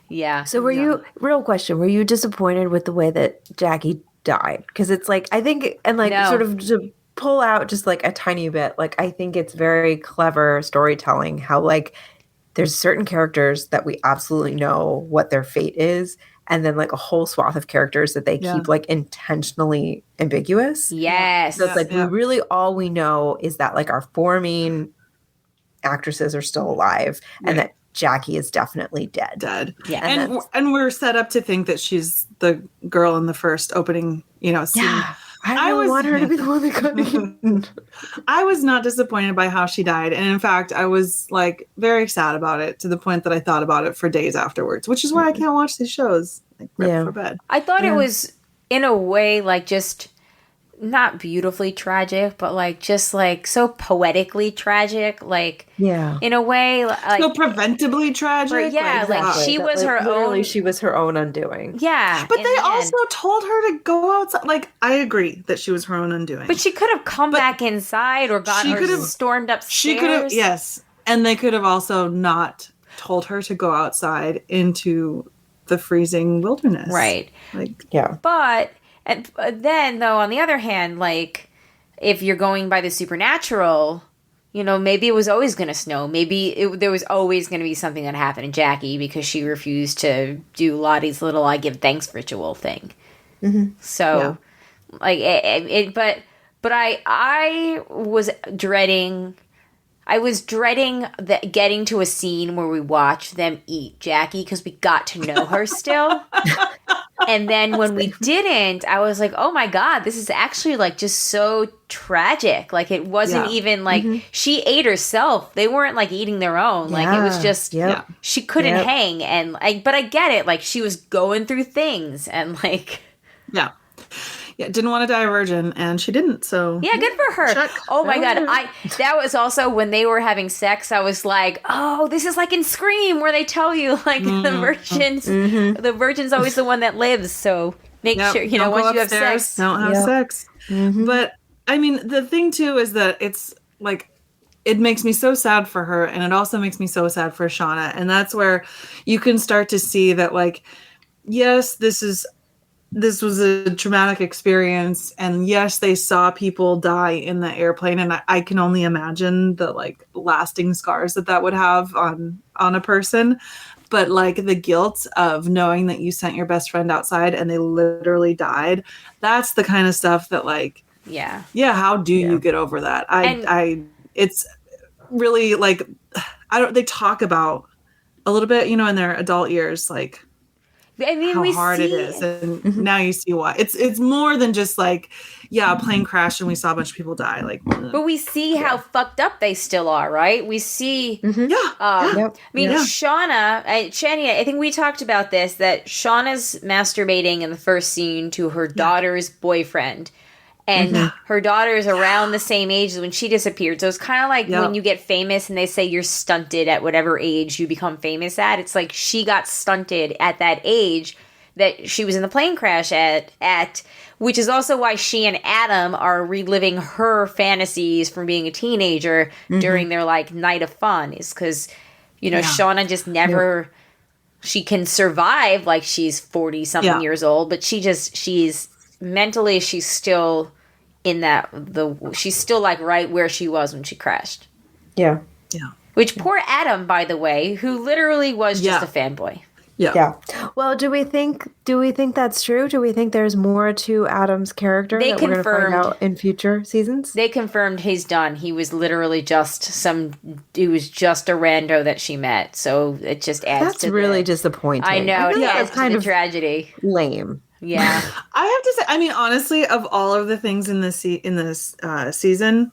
Yeah. So real question, were you disappointed with the way that Jackie died? Because it's like, I think, and like sort of to pull out just like a tiny bit, like I think it's very clever storytelling how like there's certain characters that we absolutely know what their fate is, and then like a whole swath of characters that they keep like intentionally ambiguous. Yes. So it's like we really, all we know is that like our four main actresses are still alive and that Jackie is definitely dead. Yeah. And we're set up to think that she's the girl in the first opening, you know, scene. Yeah. I want her to be the one that got eaten. I was not disappointed by how she died. And in fact, I was like very sad about it to the point that I thought about it for days afterwards, which is why I can't watch these shows like right for bed. I thought it was in a way like just not beautifully tragic, but like just like so poetically tragic, like in a way like so preventably tragic. Yeah, like she was her own. She was her own undoing. Yeah, but they also told her to go outside. Like, I agree that she was her own undoing, but she could have come back inside or stormed upstairs. She could have, yes, and they could have also not told her to go outside into the freezing wilderness, right? Like, but. And then, though, on the other hand, like, if you're going by the supernatural, you know, maybe it was always going to snow. Maybe there was always going to be something that happened to Jackie because she refused to do Lottie's little I give thanks ritual thing. So, like, but I was dreading... I was dreading getting to a scene where we watch them eat Jackie because we got to know her still. And then when we didn't, I was like, oh my God, this is actually like just so tragic. Like it wasn't even like she ate herself. They weren't like eating their own. Like it was just, she couldn't hang. And but I get it. Like she was going through things and like. Yeah. didn't want to die a virgin, and she didn't. So Yeah, good for her. Check. Oh my god, that was also when they were having sex. I was like, oh, this is like in Scream where they tell you like the virgin's always the one that lives. So make sure don't once go you have upstairs, sex, don't have sex. But I mean, the thing too is that it's like it makes me so sad for her, and it also makes me so sad for Shauna, and that's where you can start to see that like, yes, this was a traumatic experience, and yes, they saw people die in the airplane, and I can only imagine the like lasting scars that would have on a person. But like the guilt of knowing that you sent your best friend outside and they literally died, that's the kind of stuff that like, how do you get over that? It's really like, they talk about a little bit, in their adult years, like, I mean, how hard it is, and now you see why. It's more than just like, a plane crashed and we saw a bunch of people die. Like, but we see how fucked up they still are, right? We see, Shauna, Shandy, I think we talked about this, that Shauna's masturbating in the first scene to her daughter's boyfriend. And her daughter is around the same age as when she disappeared. So it's kind of like when you get famous and they say you're stunted at whatever age you become famous at. It's like she got stunted at that age that she was in the plane crash at, which is also why she and Adam are reliving her fantasies from being a teenager during their like night of fun. Is because, Shauna just never... She can survive like she's 40-something years old, but she's mentally, she's still in she's still like right where she was when she crashed. Yeah. Which poor Adam, by the way, who literally was just a fanboy. Yeah. Well, do we think that's true? Do we think there's more to Adam's character that we're going to find out in future seasons? They confirmed he's done. He was literally just a rando that she met. So it just adds that's really disappointing. I know. It adds kind of tragedy. Lame. Yeah. I have to say, I mean, honestly, of all of the things in this season,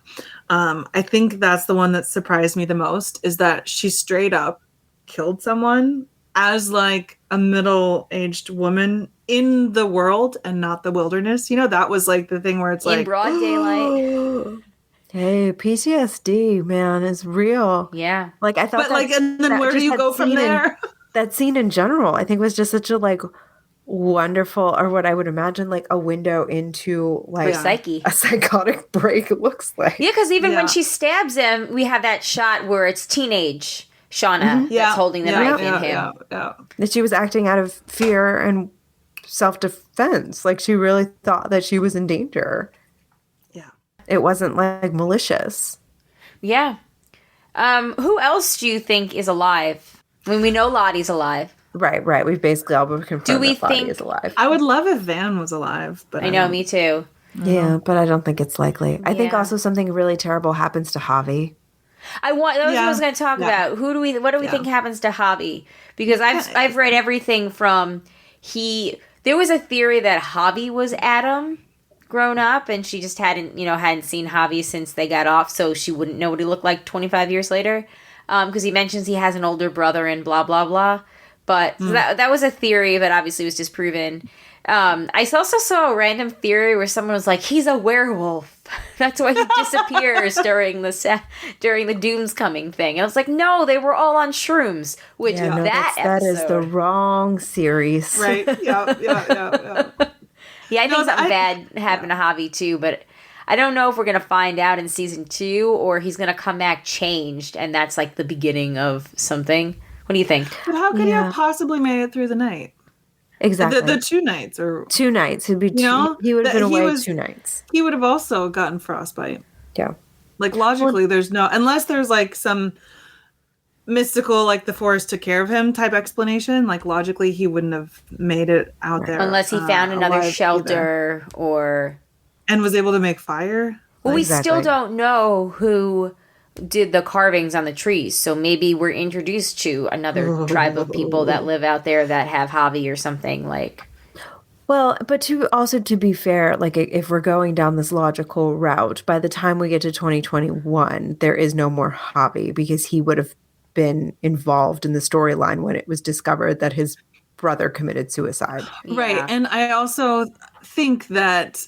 I think that's the one that surprised me the most, is that she straight up killed someone as like a middle-aged woman in the world and not the wilderness. That was like the thing where it's like... In broad daylight. Hey, PTSD, man, is real. Yeah. Like, I thought But like, and then where do you go from there? That scene in general, I think, was just such a like... wonderful, or what I would imagine like a window into like psyche, a psychotic break looks like. Yeah, because even when she stabs him, we have that shot where it's teenage Shauna that's holding the knife in him. That she was acting out of fear and self-defense. Like she really thought that she was in danger. Yeah. It wasn't like malicious. Yeah. Who else do you think is alive? I mean, we know Lottie's alive. Right. We've basically all been confirmed that Lottie is alive. I would love if Van was alive, but I know, me too. Yeah, but I don't think it's likely. I think also something really terrible happens to Javi. That was what I was going to talk about. What do we think happens to Javi? Because I've read everything from there was a theory that Javi was Adam grown up, and she just hadn't seen Javi since they got off, so she wouldn't know what he looked like 25 years later. Because he mentions he has an older brother and blah blah blah. But that was a theory, but obviously was disproven. I also saw a random theory where someone was like, he's a werewolf. That's why he disappears during the Doom's Coming thing. And I was like, no, they were all on shrooms. Which that is the wrong series. Right. Yeah. Yeah, I think something bad happened to Javi too, but I don't know if we're going to find out in season 2 or he's going to come back changed, and that's like the beginning of something. What do you think? But how could he have possibly made it through the night? Exactly. The 2 nights or 2 nights. He'd be he would have been away 2 nights. He would have also gotten frostbite. Yeah. Like logically there's no, unless there's like some mystical, like the forest took care of him type explanation, like logically he wouldn't have made it out there. Unless he found another shelter or... And was able to make fire. Well, we still don't know who did the carvings on the trees, so maybe we're introduced to another tribe of people that live out there that have Javi or something like. Well, but to be fair, like if we're going down this logical route, by the time we get to 2021, there is no more Javi because he would have been involved in the storyline when it was discovered that his brother committed suicide. Right. And I also think that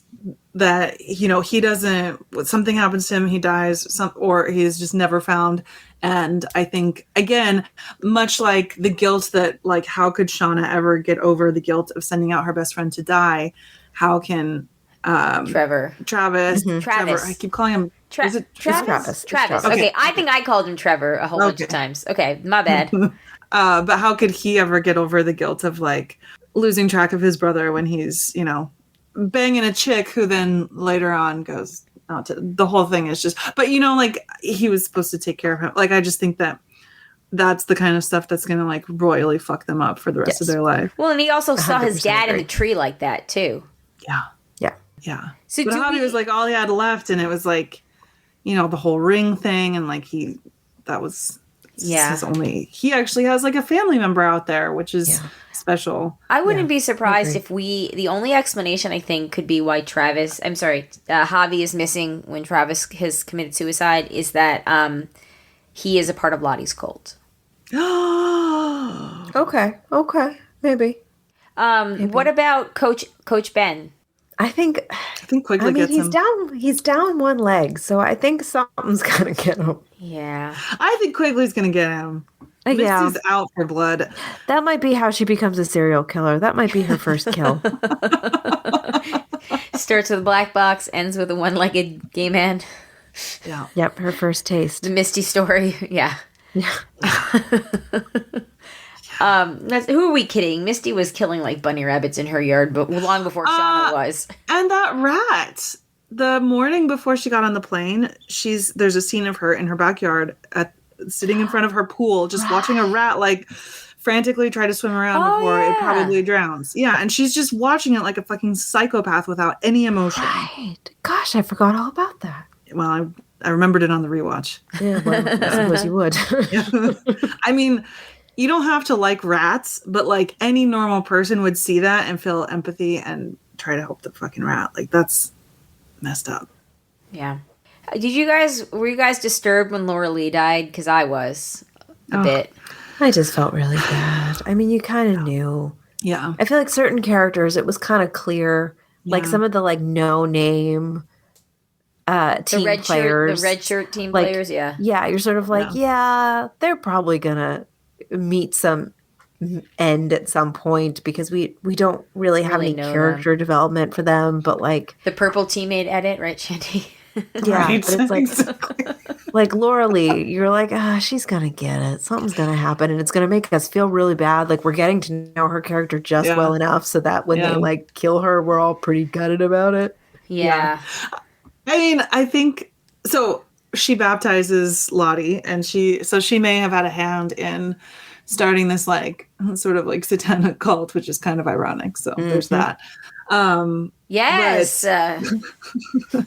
he doesn't, something happens to him, he dies, or he's just never found. And I think, again, much like the guilt that, like, how could Shauna ever get over the guilt of sending out her best friend to die? How can Travis, I keep calling him Travis. Okay. Okay, I think I called him Trevor a whole bunch of times. Okay, my bad. But how could he ever get over the guilt of, like, losing track of his brother when he's, banging a chick who then later on goes out to, the whole thing is just, but like, he was supposed to take care of him. Like, I just think that that's the kind of stuff that's going to, like, royally fuck them up for the rest of their life. Well, and he also saw his dad in the tree like that too. Yeah. So but Javi was, like, all he had left, and it was, like, the whole ring thing, and, like, that was his only, he actually has, like, a family member out there, which is special. I wouldn't be surprised if the only explanation I think could be why Javi is missing when Travis has committed suicide is that he is a part of Lottie's cult. Okay, maybe. What about Coach Ben? I think Quigley gets him. He's down one leg, so I think something's gonna get him. Yeah. I think Quigley's gonna get him. Misty's out for blood. That might be how she becomes a serial killer. That might be her first kill. Starts with a black box, ends with a one-legged gay man. Yeah. Yep, her first taste. The Misty story. Yeah. Who are we kidding? Misty was killing, like, bunny rabbits in her yard, but long before Shauna was. And that rat. The morning before she got on the plane, there's a scene of her in her backyard sitting in front of her pool, just watching a rat, like, frantically try to swim around before it probably drowns. Yeah, and she's just watching it like a fucking psychopath without any emotion. Right. Gosh, I forgot all about that. Well, I remembered it on the rewatch. Yeah, well, I suppose you would. I mean, you don't have to like rats, but, like, any normal person would see that and feel empathy and try to help the fucking rat. Like, that's messed up. Yeah. Were you guys disturbed when Laura Lee died? Because I was a bit. I just felt really bad. I mean, you kind of knew. Yeah. I feel like certain characters, it was kind of clear. Yeah. Like some of the, like, no-name team players. The red shirt team players, yeah. Yeah, you're sort of like, they're probably going to meet some end at some point because we don't really have any character development for them, but, like... The purple teammate edit, right, Shandy? Yeah, right. But it's like... Exactly. Like Laura Lee, you're like, she's going to get it. Something's going to happen, and it's going to make us feel really bad. Like, we're getting to know her character just well enough so that when they, like, kill her, we're all pretty gutted about it. Yeah. I mean, I think... So, she baptizes Lottie, and she may have had a hand in starting this, like, sort of, like, satanic cult, which is kind of ironic. So, there's that. Yes.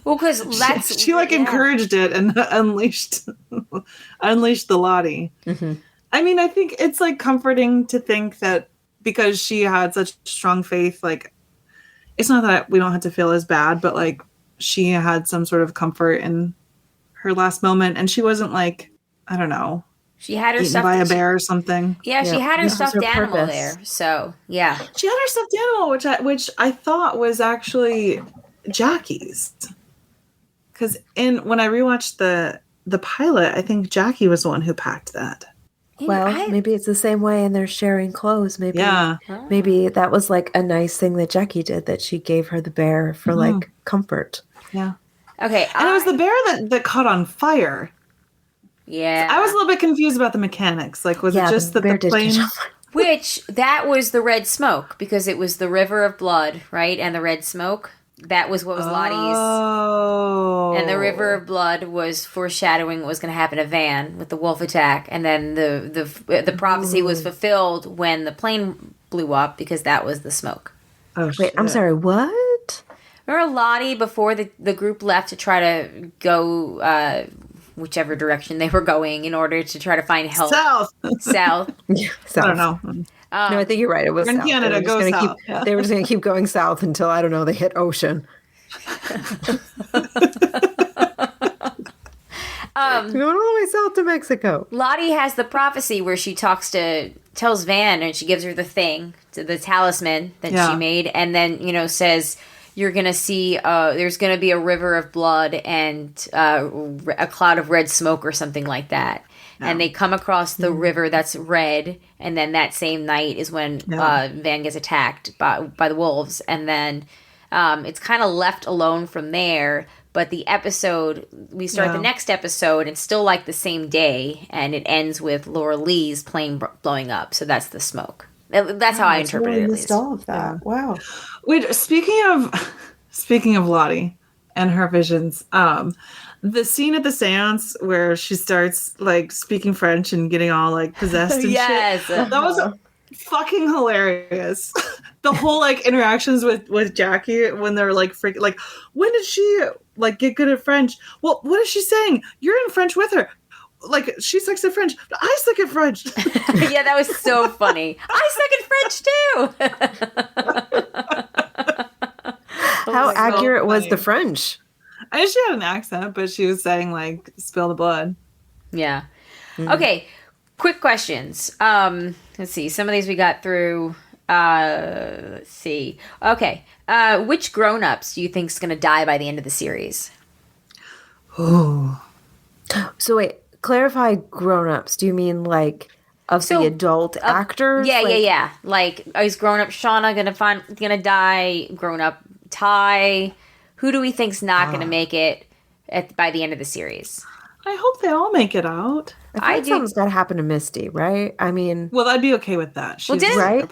Well, because that's she like encouraged it and unleashed the Lottie. Mm-hmm. I mean, I think it's, like, comforting to think that because she had such strong faith, like, it's not that we don't have to feel as bad, but, like, she had some sort of comfort in her last moment, and she wasn't, like, I don't know. She had her eaten by a bear or something. Yeah, she had her stuffed animal there. So, yeah. She had her stuffed animal, which I thought was actually Jackie's. Because when I rewatched the pilot, I think Jackie was the one who packed that. Well, maybe it's the same way and they're sharing clothes. Maybe maybe that was, like, a nice thing that Jackie did, that she gave her the bear for, like, comfort. Yeah. Okay. And it was the bear that caught on fire. Yeah. I was a little bit confused about the mechanics. Like, was it just that the plane... Which, that was the red smoke, because it was the river of blood, right? And the red smoke. That was what was Lottie's. Oh. And the river of blood was foreshadowing what was going to happen to Van with the wolf attack. And then the prophecy was fulfilled when the plane blew up, because that was the smoke. Oh, Wait, shit. I'm sorry, what? Remember Lottie, before the group left to try to go... whichever direction they were going in order to try to find help. South. South. I don't know. No, I think you're right. It was in south. Canada, go south. They were just going to keep going south until, I don't know, they hit ocean. Going all the way south to Mexico. Lottie has the prophecy where she tells Van, and she gives her the thing, the talisman that she made, and then, says, you're going to see, there's going to be a river of blood and a cloud of red smoke or something like that. Yeah. And they come across the river that's red, and then that same night is when Van gets attacked by the wolves, and then it's kind of left alone from there. But the episode, we start the next episode, it's still like the same day, and it ends with Laura Lee's plane blowing up. So that's the smoke. That's how I interpret it. I missed all of that. Yeah. Wow. Wait, speaking of Lottie and her visions, the scene at the seance where she starts like speaking French and getting all like possessed and shit. That was fucking hilarious. The whole like interactions with Jackie when they're like freaking like, when did she like get good at French? Well, what is she saying? You're in French with her. Like, she sucks at French. I suck at French. Yeah, that was so funny. I suck at French too. How accurate was the French? I know she had an accent, but she was saying like, spill the blood. Yeah. Okay. Quick questions. Let's see. Some of these we got through. Let's see. Okay. Which grown-ups do you think is going to die by the end of the series? Oh. So wait, clarify grown-ups. Do you mean like the adult actors? Yeah. Like, is grown-up Shauna gonna die? Grown-up Ty? Who do we think's not gonna make it by the end of the series? I hope they all make it out. I think something's got to happen to Misty, right? I mean, well, I'd be okay with that. She's right.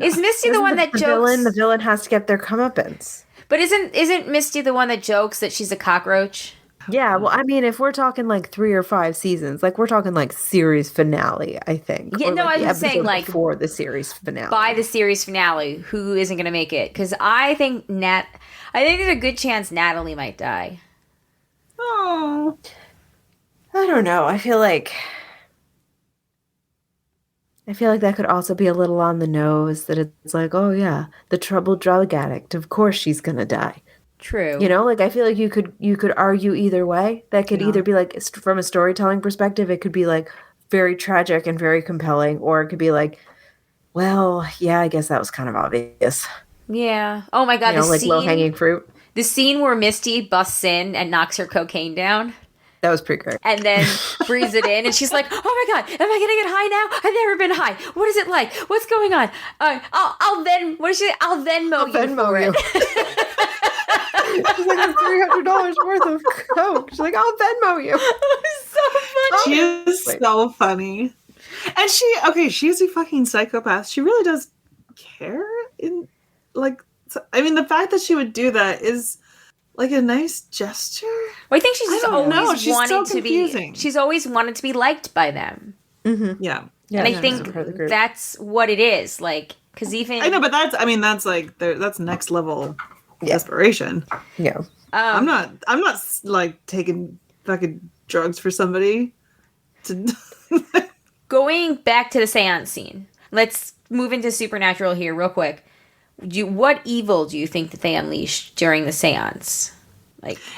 Is Misty the one that jokes? The villain has to get their comeuppance. But isn't Misty the one that jokes that she's a cockroach? Yeah, well, I mean, if we're talking like 3 or 5 seasons, like we're talking like series finale, I think. Yeah, no, I was saying like before the series finale. By the series finale, who isn't going to make it? Because I think there's a good chance Natalie might die. Oh, I don't know. I feel like that could also be a little on the nose. That it's like, oh yeah, the troubled drug addict. Of course she's gonna die. True. Like I feel like you could argue either way. That could either be like, from a storytelling perspective, it could be like very tragic and very compelling, or it could be like, well, yeah, I guess that was kind of obvious. Yeah. Oh my God. Like low hanging fruit. The scene where Misty busts in and knocks her cocaine down. That was pretty great. And then breathes it in, and she's like, "Oh my God, am I gonna get high now? I've never been high. What is it like? What's going on? I'll Venmo you. She's like, "That's $300 worth of coke." She's like, "I'll Venmo you." It's so funny. She is so funny, and she's a fucking psychopath. She really does care. The fact that she would do that is like a nice gesture. Well, I think she's always wanted to be liked by them. Mm-hmm. Yeah. And I think that's what it is. Like, because even I know, but that's next level desperation. Yeah. I'm not like taking fucking drugs for somebody. Going back to the seance scene, let's move into supernatural here real quick. What evil do you think that they unleashed during the seance?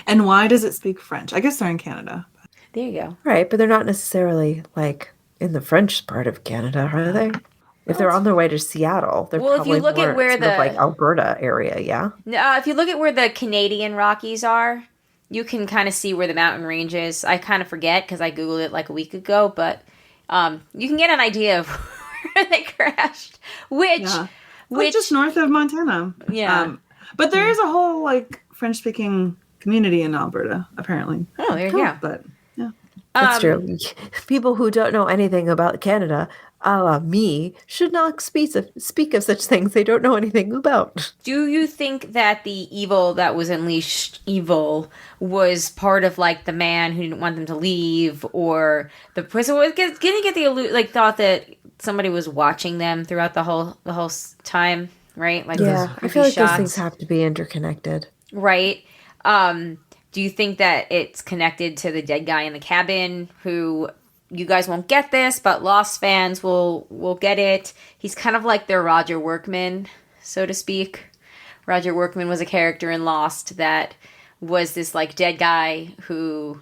And why does it speak French? I guess they're in Canada. There you go. Right, but they're not necessarily like in the French part of Canada, are they? If they're on their way to Seattle, they're probably if you look at where like Alberta area, yeah. If you look at where the Canadian Rockies are, you can kind of see where the mountain range is. I kind of forget because I googled it like a week ago, but you can get an idea of where they crashed. Which just north of Montana. Yeah. But there is a whole like French speaking community in Alberta, apparently. Oh, there you go. But yeah. That's true. People who don't know anything about Canada, a la me, should not speak of such things they don't know anything about. Do you think that the evil that was unleashed was part of like the man who didn't want them to leave, or the person getting the thought that somebody was watching them throughout the whole time, right? Like, yeah, I feel like those things have to be interconnected, right? Do you think that it's connected to the dead guy in the cabin? Who, you guys won't get this, but Lost fans will get it. He's kind of like their Roger Workman, so to speak. Roger Workman was a character in Lost that was this like dead guy who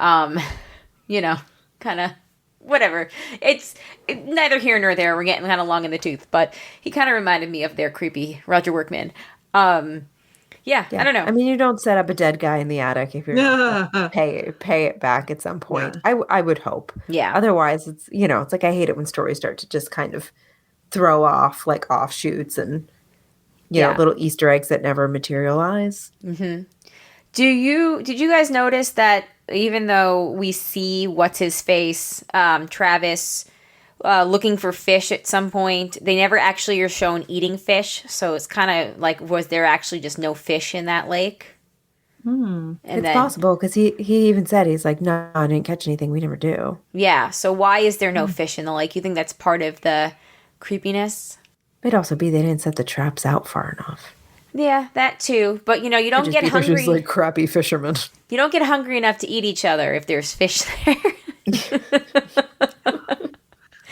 Kind of whatever. It's neither here nor there. We're getting kind of long in the tooth, but he kind of reminded me of their creepy Roger Workman. Yeah, I don't know. I mean, you don't set up a dead guy in the attic if you're gonna pay it back at some point. Yeah. I would hope. Yeah. Otherwise, it's it's like I hate it when stories start to just kind of throw off like offshoots and little Easter eggs that never materialize. Mm-hmm. Did you guys notice that even though we see what's his face, Travis, looking for fish at some point, they never actually are shown eating fish. So it's kind of like, was there actually just no fish in that lake? And it's possible because he even said, he's like, no, I didn't catch anything. We never do. Yeah. So why is there no fish in the lake? You think that's part of the creepiness? It'd also be they didn't set the traps out far enough. Yeah, that too. But, you don't get hungry. Just like crappy fishermen. You don't get hungry enough to eat each other if there's fish there.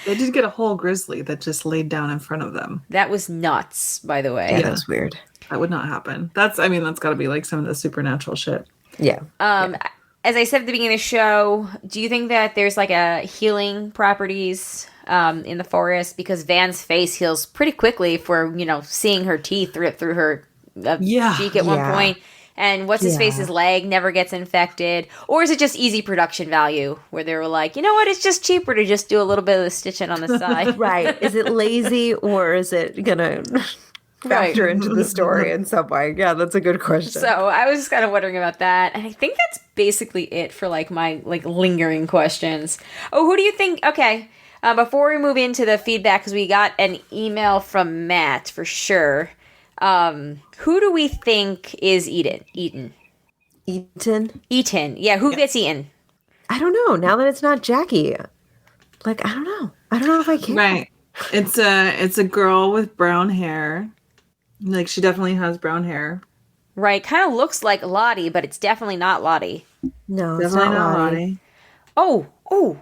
They did get a whole grizzly that just laid down in front of them. That was nuts, by the way. Yeah, that was weird. That would not happen. That's got to be like some of the supernatural shit. Yeah. As I said at the beginning of the show, do you think that there's like a healing properties in the forest? Because Van's face heals pretty quickly for, seeing her teeth rip through her cheek at one point. And what's his face's leg never gets infected? Or is it just easy production value where they were like, you know what, it's just cheaper to just do a little bit of the stitching on the side? Right. Is it lazy or is it going to factor into the story in some way? Yeah, that's a good question. So I was just kind of wondering about that. And I think that's basically it for like my like lingering questions. Oh, who do you think? Okay. Before we move into the feedback, because we got an email from Matt for sure. Who do we think is eaten? Eaten? Yeah, who gets eaten? I don't know. Now that it's not Jackie. Like, I don't know. I don't know if I can. Right. It's a girl with brown hair. Like, she definitely has brown hair. Right. Kind of looks like Lottie, but it's definitely not Lottie. No, it's definitely not Lottie. Oh,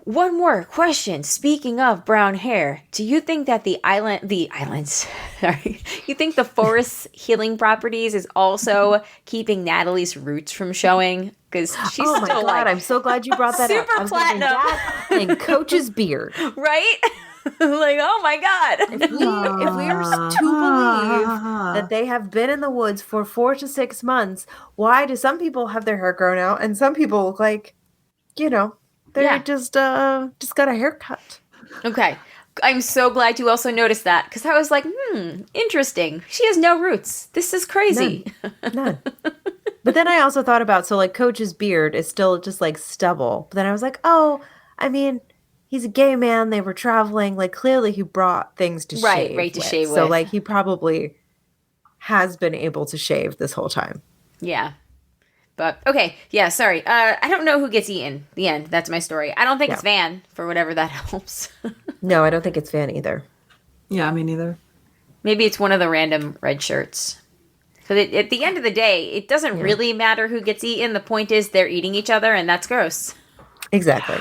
one more question. Speaking of brown hair, do you think that the islands, sorry, you think the forest healing properties is also keeping Natalie's roots from showing? Because she's my still God, I'm so glad you brought that super up. Super platinum. That and Coach's beard. Right? Like, oh my God. If we are to believe that they have been in the woods for 4 to 6 months, why do some people have their hair grown out and some people look like, they're just got a haircut. Okay. I'm so glad you also noticed that because I was like, interesting. She has no roots. This is crazy. None. But then I also thought about, so like Coach's beard is still just like stubble. But then I was like, he's a gay man. They were traveling. Like clearly he brought things to shave. Right, to shave with. So like he probably has been able to shave this whole time. Yeah. But, okay, yeah, sorry. I don't know who gets eaten. The end. That's my story. I don't think it's Van, for whatever that helps. No, I don't think it's Van either. Yeah, me neither. Maybe it's one of the random red shirts. Because at the end of the day, it doesn't really matter who gets eaten. The point is they're eating each other, and that's gross. Exactly.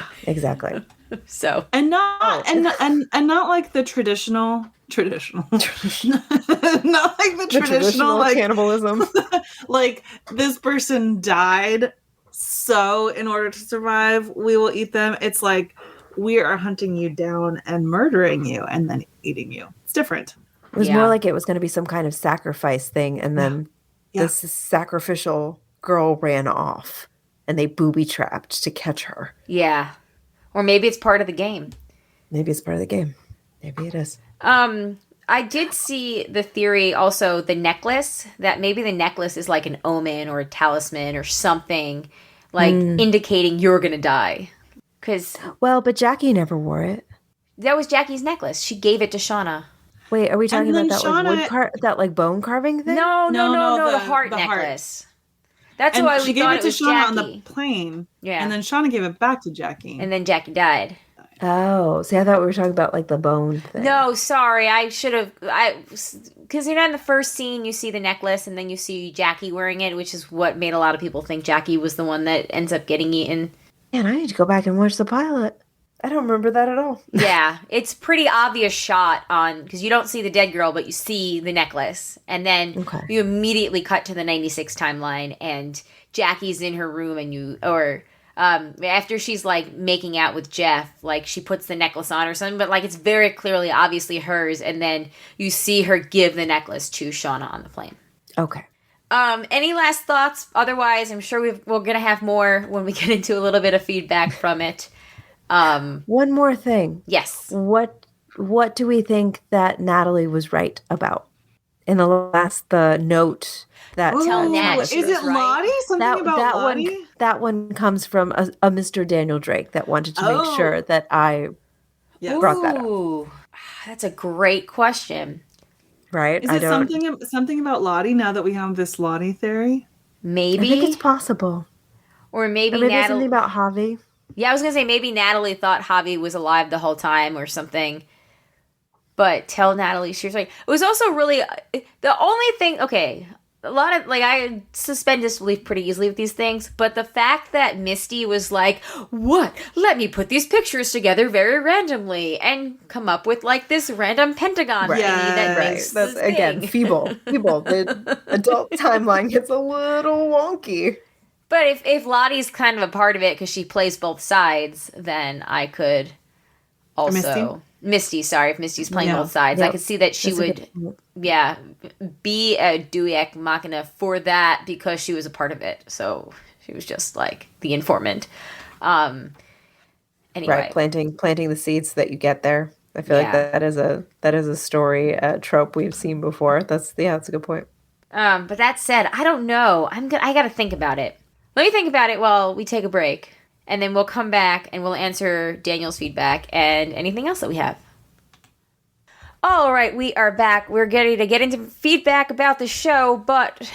So. And not and not like the traditional not like the traditional like cannibalism. Like this person died, so in order to survive we will eat them. It's like we are hunting you down and murdering you and then eating you. It's different. It was more like it was going to be some kind of sacrifice thing, and then this sacrificial girl ran off and they booby trapped to catch her. Yeah. Or maybe it's part of the game. Maybe it's part of the game. Maybe it is. I did see the theory also, the necklace, that maybe the necklace is like an omen or a talisman or something, like indicating you're going to die. But Jackie never wore it. That was Jackie's necklace. She gave it to Shauna. Wait, are we talking about that like that like bone carving thing? No, the heart necklace. Heart. That's why we thought it was Jackie. She gave it to Shauna on the plane. Yeah. And then Shauna gave it back to Jackie. And then Jackie died. Oh, see, I thought we were talking about like the bone thing. No, sorry, I should have. Because in the first scene, you see the necklace, and then you see Jackie wearing it, which is what made a lot of people think Jackie was the one that ends up getting eaten. Man, I need to go back and watch the pilot. I don't remember that at all. Yeah, it's pretty obvious shot on because you don't see the dead girl, but you see the necklace, and then you immediately cut to the 96 timeline, and Jackie's in her room, and after she's like making out with Jeff, like she puts the necklace on or something, but like it's very clearly obviously hers, and then you see her give the necklace to Shauna on the plane. Okay. Any last thoughts? Otherwise, I'm sure we're gonna have more when we get into a little bit of feedback from it. One more thing. Yes. What do we think that Natalie was right about in the note that Tell Nat is she it was right. Lottie? Something about Lottie? that one comes from a Mr. Daniel Drake that wanted to make sure that I brought that up. Ooh, that's a great question. Right? Is it something about Lottie now that we have this Lottie theory? Maybe. I think it's possible. Or maybe Maybe Natalie. something about Javi. Yeah, I was gonna say maybe Natalie thought Javi was alive the whole time or something. But tell Natalie she was right. It was also really the only thing. Okay, a lot of I suspend disbelief pretty easily with these things. But the fact that Misty was like, "What? Let me put these pictures together very randomly and come up with like this random pentagon thingy that makes That's this again thing." feeble. The adult timeline gets a little wonky. But if Lottie's kind of a part of it because she plays both sides, then I could also Misty. Sorry, if Misty's playing both sides, I could see that she would, be a Deus Machina for that because she was a part of it. So she was just like the informant. Anyway, Right, planting the seeds that you get there. I feel like that is a story trope we've seen before. That's a good point. But that said, I don't know. I got to think about it. Let me think about it while we take a break, and then we'll come back and we'll answer Daniel's feedback and anything else that we have. All right, we are back. We're getting to get into feedback about the show, but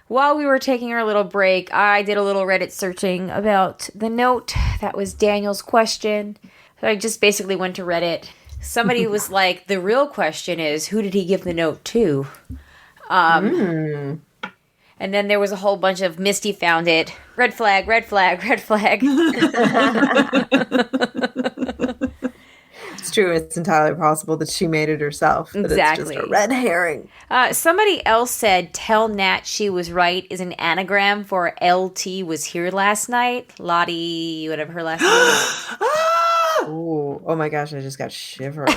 while we were taking our little break, I did a little Reddit searching about the note that was Daniel's question. So I just basically went to Reddit. Somebody was like, the real question is, who did he give the note to? And then there was a whole bunch of Misty found it. Red flag, red flag, red flag. It's true. It's entirely possible that she made it herself. Exactly. It's just a red herring. Somebody else said, tell Nat she was right is an anagram for LT was here last night. Lottie, whatever her last name is. Ooh, oh my gosh, I just got shivers.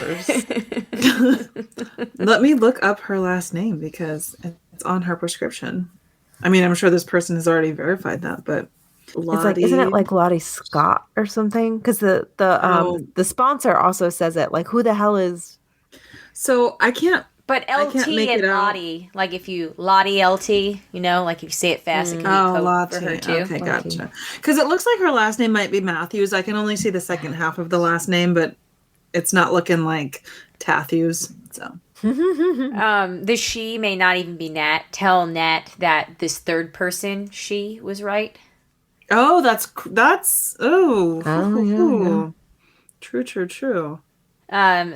Let me look up her last name because it's on her prescription. I mean, I'm sure this person has already verified that, but Lottie... It's like, isn't it like Lottie Scott or something? Because the sponsor also says it. Like, who the hell is? So I can't. But LT and Lottie, like if you Lottie LT, like if you say it fast, it can be code for her too. Okay, gotcha. Because it looks like her last name might be Matthews. I can only see the second half of the last name, but it's not looking like Tatthews. So. The she may not even be Nat. Tell Nat that this third person she was right. Oh, that's True.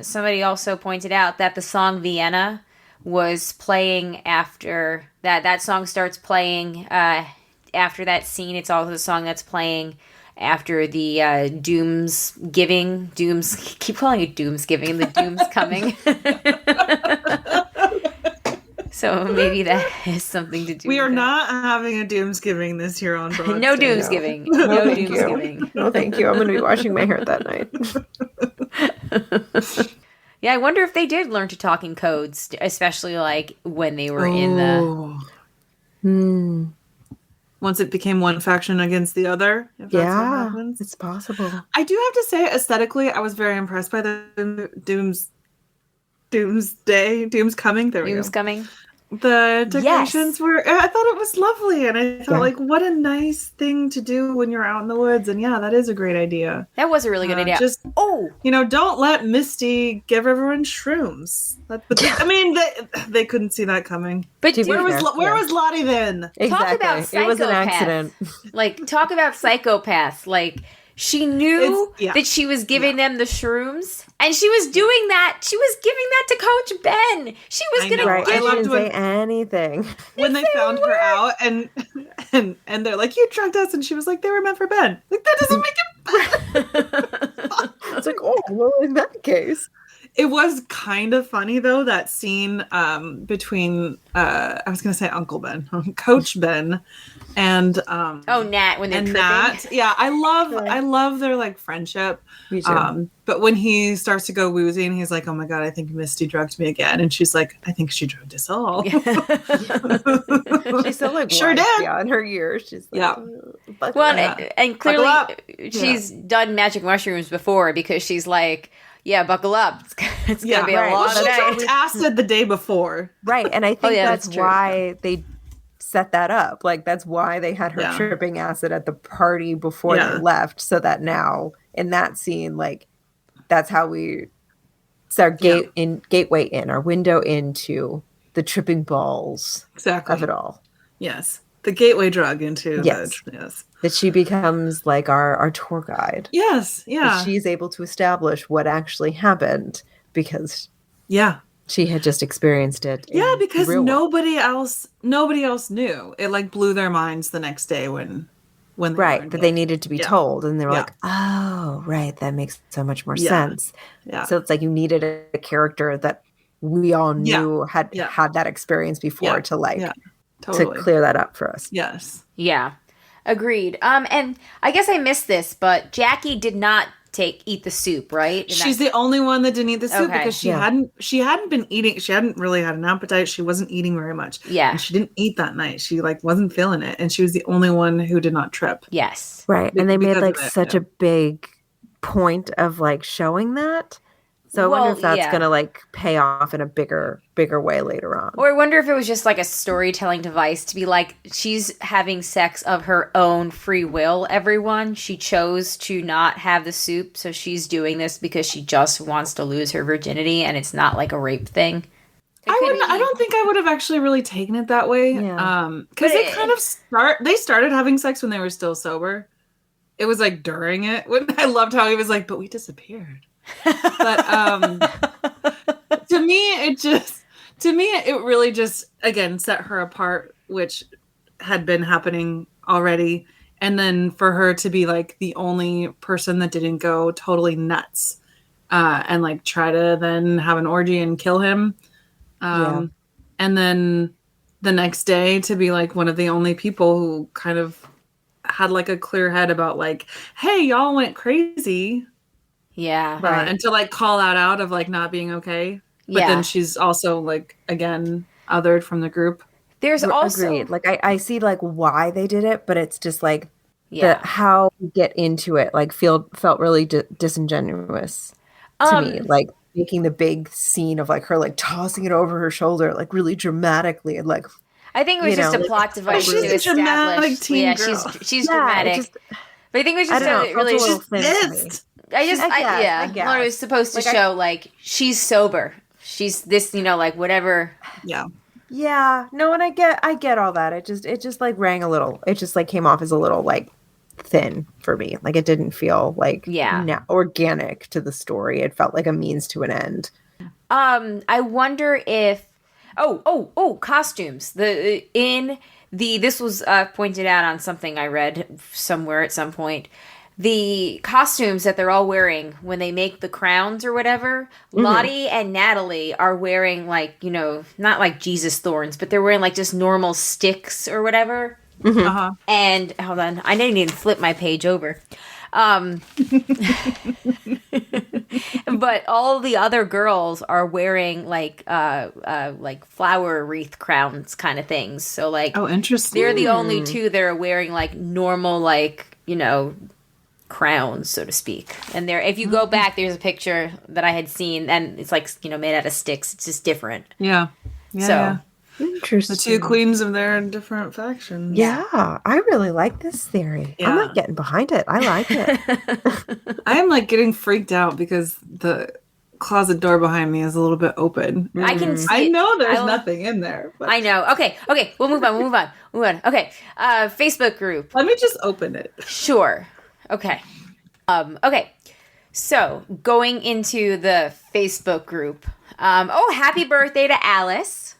Somebody also pointed out that the song Vienna was playing after that song starts playing after that scene. It's also the song that's playing after the keep calling it Doomsgiving, the Doom's coming. So maybe that has something to do We with are it. not having a Doomsgiving this year on Broad No Day. Doomsgiving. No, No thank Doomsgiving. you. No, thank you. I'm going to be washing my hair that night. Yeah, I wonder if they did learn to talk in codes, especially like when they were in the... Once it became one faction against the other. If that's what happens. It's possible. I do have to say, aesthetically, I was very impressed by the Doom's Coming. There we Doom's go. Coming. The decorations were, I thought it was lovely. And I thought, like, what a nice thing to do when you're out in the woods. And yeah, that is a great idea. That was a really good idea. Just, don't let Misty give everyone shrooms. I mean, they couldn't see that coming. But where was Lottie then? Exactly. Talk about psychopaths. It was an accident. Like, talk about psychopaths. Like, she knew that she was giving them the shrooms. And she was doing that. She was giving that to Coach Ben. She was going to give him. Didn't say anything. When they found her out and they're like, you drugged us. And she was like, they were meant for Ben. Like, that doesn't make it better. It's like, oh, well, in that case. It was kind of funny though, that scene between I was gonna say Uncle Ben, Coach Ben, and Nat when they're tripping. Nat. Yeah, I love their like friendship. Me too. But when he starts to go woozy and he's like, "Oh my god, I think Misty drugged me again," and she's like, "I think she drugged us all." She's so like Sure wise did. beyond her years. She's like, Yeah. And clearly Buckle up. she's done magic mushrooms before because she's like, yeah, buckle up. It's gonna be a long Well, she day. dropped acid the day before. Right, and I think yeah, that's that's true. why they set that up. Like that's why they had her tripping acid at the party before they left, so that now in that scene, like that's how it's our gateway in, our window into the tripping balls of it all. Yes, the gateway drug into yes. That she becomes like our tour guide. Yes, yeah. That she's able to establish what actually happened because she had just experienced it. Yeah, because nobody else knew. It like blew their minds the next day when they right, that they needed to be told, and they were like, "Oh, right, that makes so much more sense." Yeah. So it's like you needed a character that we all knew had that experience before to like to clear that up for us. Yes. Yeah. Agreed. And I guess I missed this, but Jackie did not eat the soup, right? She's the only one that didn't eat the soup because she hadn't been eating. She hadn't really had an appetite. She wasn't eating very much. Yeah. And she didn't eat that night. She like wasn't feeling it. And she was the only one who did not trip. Yes. Right. And they made like such a big point of like showing that. So I wonder if that's going to like pay off in a bigger way later on. Or I wonder if it was just like a storytelling device to be like, she's having sex of her own free will, everyone. She chose to not have the soup, so she's doing this because she just wants to lose her virginity, and it's not like a rape thing. I don't think I would have actually really taken it that way. Yeah. Because they kind of started having sex when they were still sober. It was like during it. I loved how he was like, but we disappeared. But to me it really just again set her apart, which had been happening already, and then for her to be like the only person that didn't go totally nuts and like try to then have an orgy and kill him, and then the next day to be like one of the only people who kind of had like a clear head about like, hey, y'all went crazy. Yeah. And to like call that out of like not being okay. But then she's also like, again, othered from the group. There's also... Agreed. Like I see like why they did it, but it's just like how we get into it like felt really disingenuous to me. Like making the big scene of like her like tossing it over her shoulder like really dramatically and like... I think it was just a plot device to establish. She's a dramatic teen girl. She's dramatic. But I think it was just really... I guess. Well, it was supposed to show like she's sober. She's this, like whatever. Yeah. Yeah. No, and I get all that. It just like rang a little. It just like came off as a little like thin for me. Like it didn't feel like organic to the story. It felt like a means to an end. I wonder if costumes. This was pointed out on something I read somewhere at some point. The costumes that they're all wearing when they make the crowns or whatever, Lottie and Natalie are wearing like, not like Jesus thorns, but they're wearing like just normal sticks or whatever. Mm-hmm. Uh-huh. And hold on, I didn't even flip my page over. But all the other girls are wearing like flower wreath crowns kind of things. So like, oh, interesting. They're the only two that are wearing like normal crowns, so to speak. And there, if you go back, there's a picture that I had seen, and it's like made out of sticks. It's just different. Yeah. Interesting. The two queens of their different factions. Yeah, I really like this theory. I'm not getting behind it. I like it. I am like getting freaked out because the closet door behind me is a little bit open. I can see I know there's nothing in there. But... I know. Okay. We'll move on. Okay. Facebook group. Let me just open it. Sure. Okay. Okay. So going into the Facebook group. Happy birthday to Alice.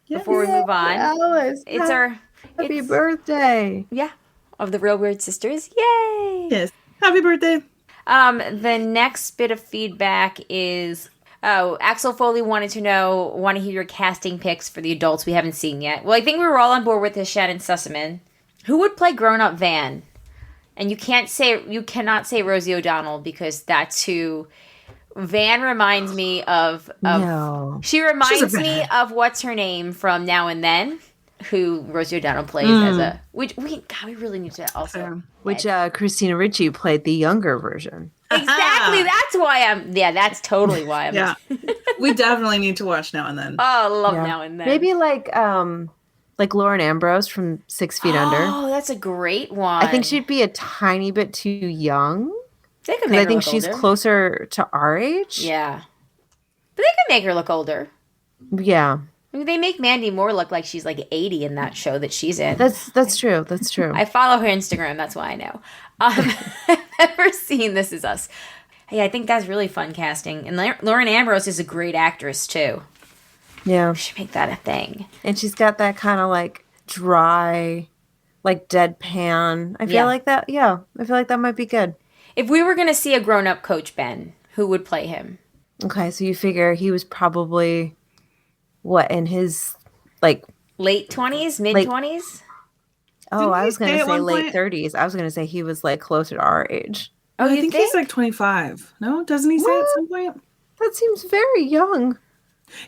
Before we move on, Alice, it's happy birthday. Yeah, of the Real Weird Sisters. Yay! Yes, happy birthday. The next bit of feedback is Oh, Axel Foley want to hear your casting picks for the adults we haven't seen yet. Well, I think we were all on board with this Shannon Sussman. Who would play grown-up Van? And you cannot say Rosie O'Donnell because that's who Van reminds me of. No. She reminds me of what's her name from Now and Then, who Rosie O'Donnell plays as a. We really need to also. Which Christina Ricci played the younger version. Exactly. That's why that's totally why I'm. Yeah. We definitely need to watch Now and Then. Oh, I love Now and Then. Maybe like Lauren Ambrose from 6 Feet Under. Oh, that's a great one. I think she'd be a tiny bit too young. They could make her look she's older. closer to our age. Yeah. But they could make her look older. Yeah. I mean, they make Mandy Moore look like she's like 80 in that show that she's in. That's true. That's true. I follow her Instagram. That's why I know. I've never seen This Is Us. Yeah, I think that's really fun casting. And Lauren Ambrose is a great actress, too. Yeah. We should make that a thing. And she's got that kind of like dry, like deadpan. I feel like that. Yeah. I feel like that might be good. If we were going to see a grown-up Coach Ben, who would play him? Okay. So you figure he was probably, in his like... Late 20s? Mid-20s? Oh, I was going to say late 30s. I was going to say he was like closer to our age. Oh, I think he's like 25. No? Doesn't he say at some point? That seems very young.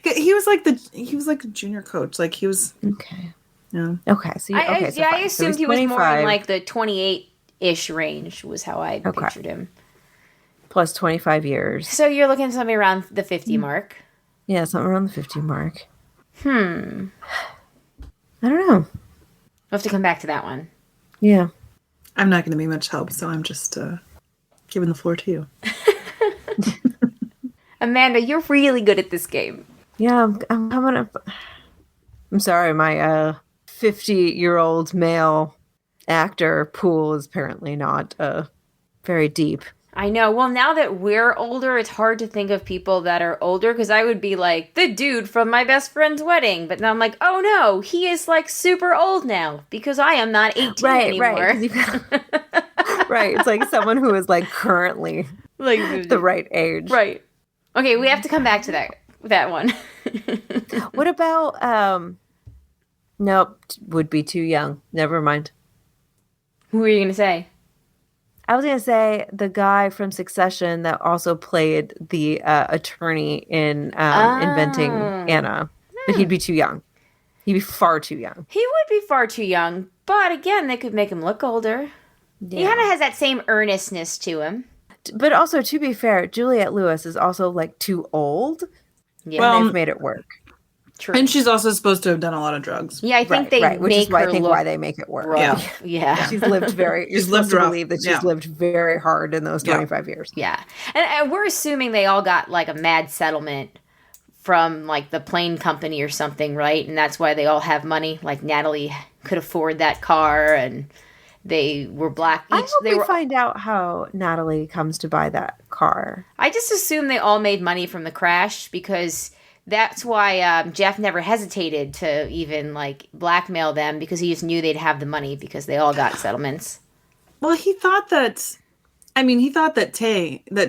He was like a junior coach. Like he was... Okay. Yeah. Okay. So I assumed he was more in like the 28-ish range was how I pictured him. Plus 25 years. So you're looking at something around the 50 mark? Yeah, something around the 50 mark. I don't know. We'll have to come back to that one. Yeah. I'm not going to be much help, so I'm just giving the floor to you. Amanda, you're really good at this game. Yeah, I'm coming up. I'm sorry, my 50-year-old male actor pool is apparently not very deep. I know. Well, now that we're older, it's hard to think of people that are older because I would be like, the dude from my best friend's wedding. But now I'm like, oh no, he is like super old now because I am not 18 anymore. Right. It's like someone who is like currently like the right age. Right. Okay, we have to come back to that one. What about, nope, would be too young. Never mind. Who are you going to say? I was going to say the guy from Succession that also played the attorney in Inventing Anna. But he'd be too young. He'd be far too young. He would be far too young. But again, they could make him look older. Yeah. He kind of has that same earnestness to him. But also, to be fair, Juliette Lewis is also like too old. Yeah, well, they've made it work. True. And she's also supposed to have done a lot of drugs. Yeah, I think which is why I think why they make it work. Yeah. She's lived very. You're supposed to believe that she's lived very hard in those 25 years. Yeah, and we're assuming they all got like a mad settlement from like the plane company or something, right? And that's why they all have money. Like Natalie could afford that car, and they were black. I hope we find out how Natalie comes to buy that car. I just assume they all made money from the crash because. That's why Jeff never hesitated to even like blackmail them because he just knew they'd have the money because they all got settlements. Well, he thought that. I mean, he thought that Ty. He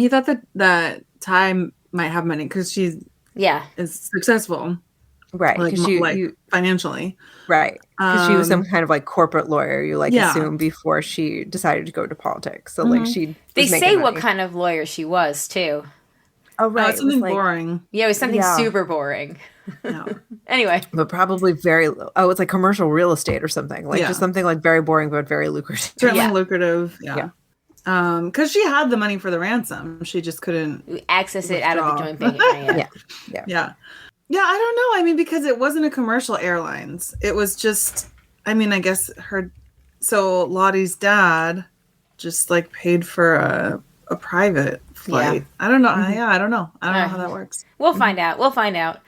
thought that Ty might have money because she is successful, right? Like, financially, right? Because she was some kind of like corporate lawyer. You assume before she decided to go to politics. So like she. They say what kind of lawyer she was too. Oh right, something boring. Yeah, it was something super boring. No. Anyway, but probably very. Oh, it's like commercial real estate or something. Like just something like very boring but very lucrative. Certainly lucrative. Yeah. Because she had the money for the ransom, she just couldn't access it out of the joint bank account. Yeah. I don't know. I mean, because it wasn't a commercial airlines. It was just. I mean, I guess So Lottie's dad just like paid for a private flight. I don't know. I don't know. I don't know how that works. We'll find out.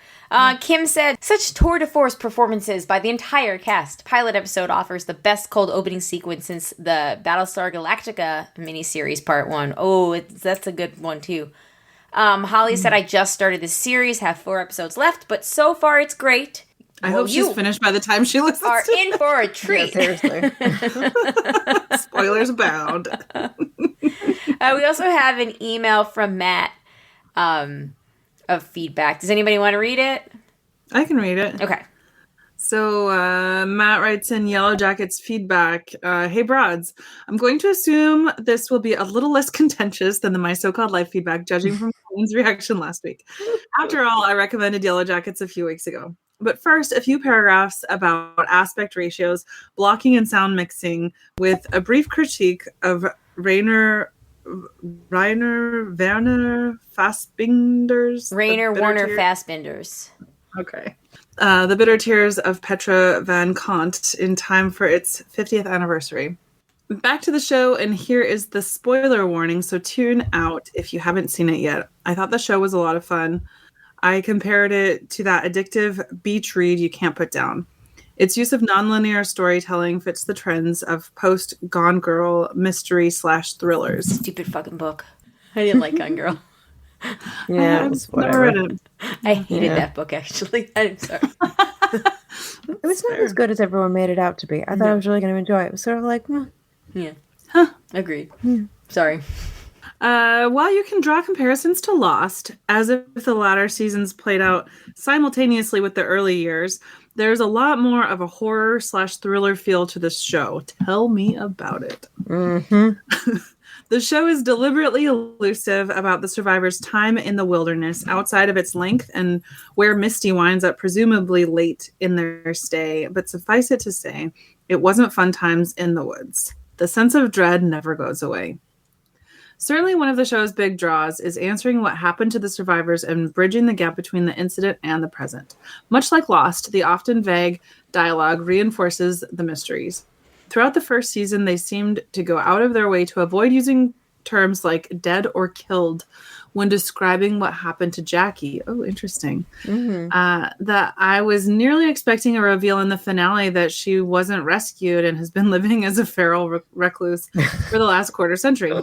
Kim said, such tour de force performances by the entire cast. Pilot episode offers the best cold opening sequence since the Battlestar Galactica miniseries part 1. Oh, that's a good one too. Holly said, I just started this series, have 4 episodes left, but so far it's great. I hope she's finished by the time she listens are in for a treat. Yeah, seriously. Spoilers abound. We also have an email from Matt of feedback. Does anybody want to read it? I can read it. Okay. So Matt writes in Yellowjackets feedback, hey broads, I'm going to assume this will be a little less contentious than the My So-Called Life feedback, judging from Colleen's reaction last week. After all, I recommended Yellowjackets a few weeks ago. But first, a few paragraphs about aspect ratios, blocking and sound mixing, with a brief critique of Rainer Werner Fassbinder's... Rainer Werner Fassbinder's. Okay. The Bitter Tears of Petra Van Kant in time for its 50th anniversary. Back to the show, and here is the spoiler warning, so tune out if you haven't seen it yet. I thought the show was a lot of fun. I compared it to that addictive beach read you can't put down. Its use of nonlinear storytelling fits the trends of post-Gone Girl mystery / thrillers. Stupid fucking book. I didn't like Gone Girl. Yeah, I've never read it. I hated that book, actually. I'm sorry. It was not as good as everyone made it out to be. I thought I was really going to enjoy it. It was sort of like, yeah. Agreed. Sorry. While you can draw comparisons to Lost, as if the latter seasons played out simultaneously with the early years, there's a lot more of a horror / thriller feel to this show. Tell me about it. mm-hmm. The show is deliberately elusive about the survivors' time in the wilderness outside of its length and where Misty winds up presumably late in their stay. But suffice it to say, it wasn't fun times in the woods. The sense of dread never goes away. Certainly one of the show's big draws is answering what happened to the survivors and bridging the gap between the incident and the present. Much like Lost, the often vague dialogue reinforces the mysteries. Throughout the first season, they seemed to go out of their way to avoid using terms like dead or killed when describing what happened to Jackie. Oh, interesting. Mm-hmm. That I was nearly expecting a reveal in the finale that she wasn't rescued and has been living as a feral recluse for the last quarter century.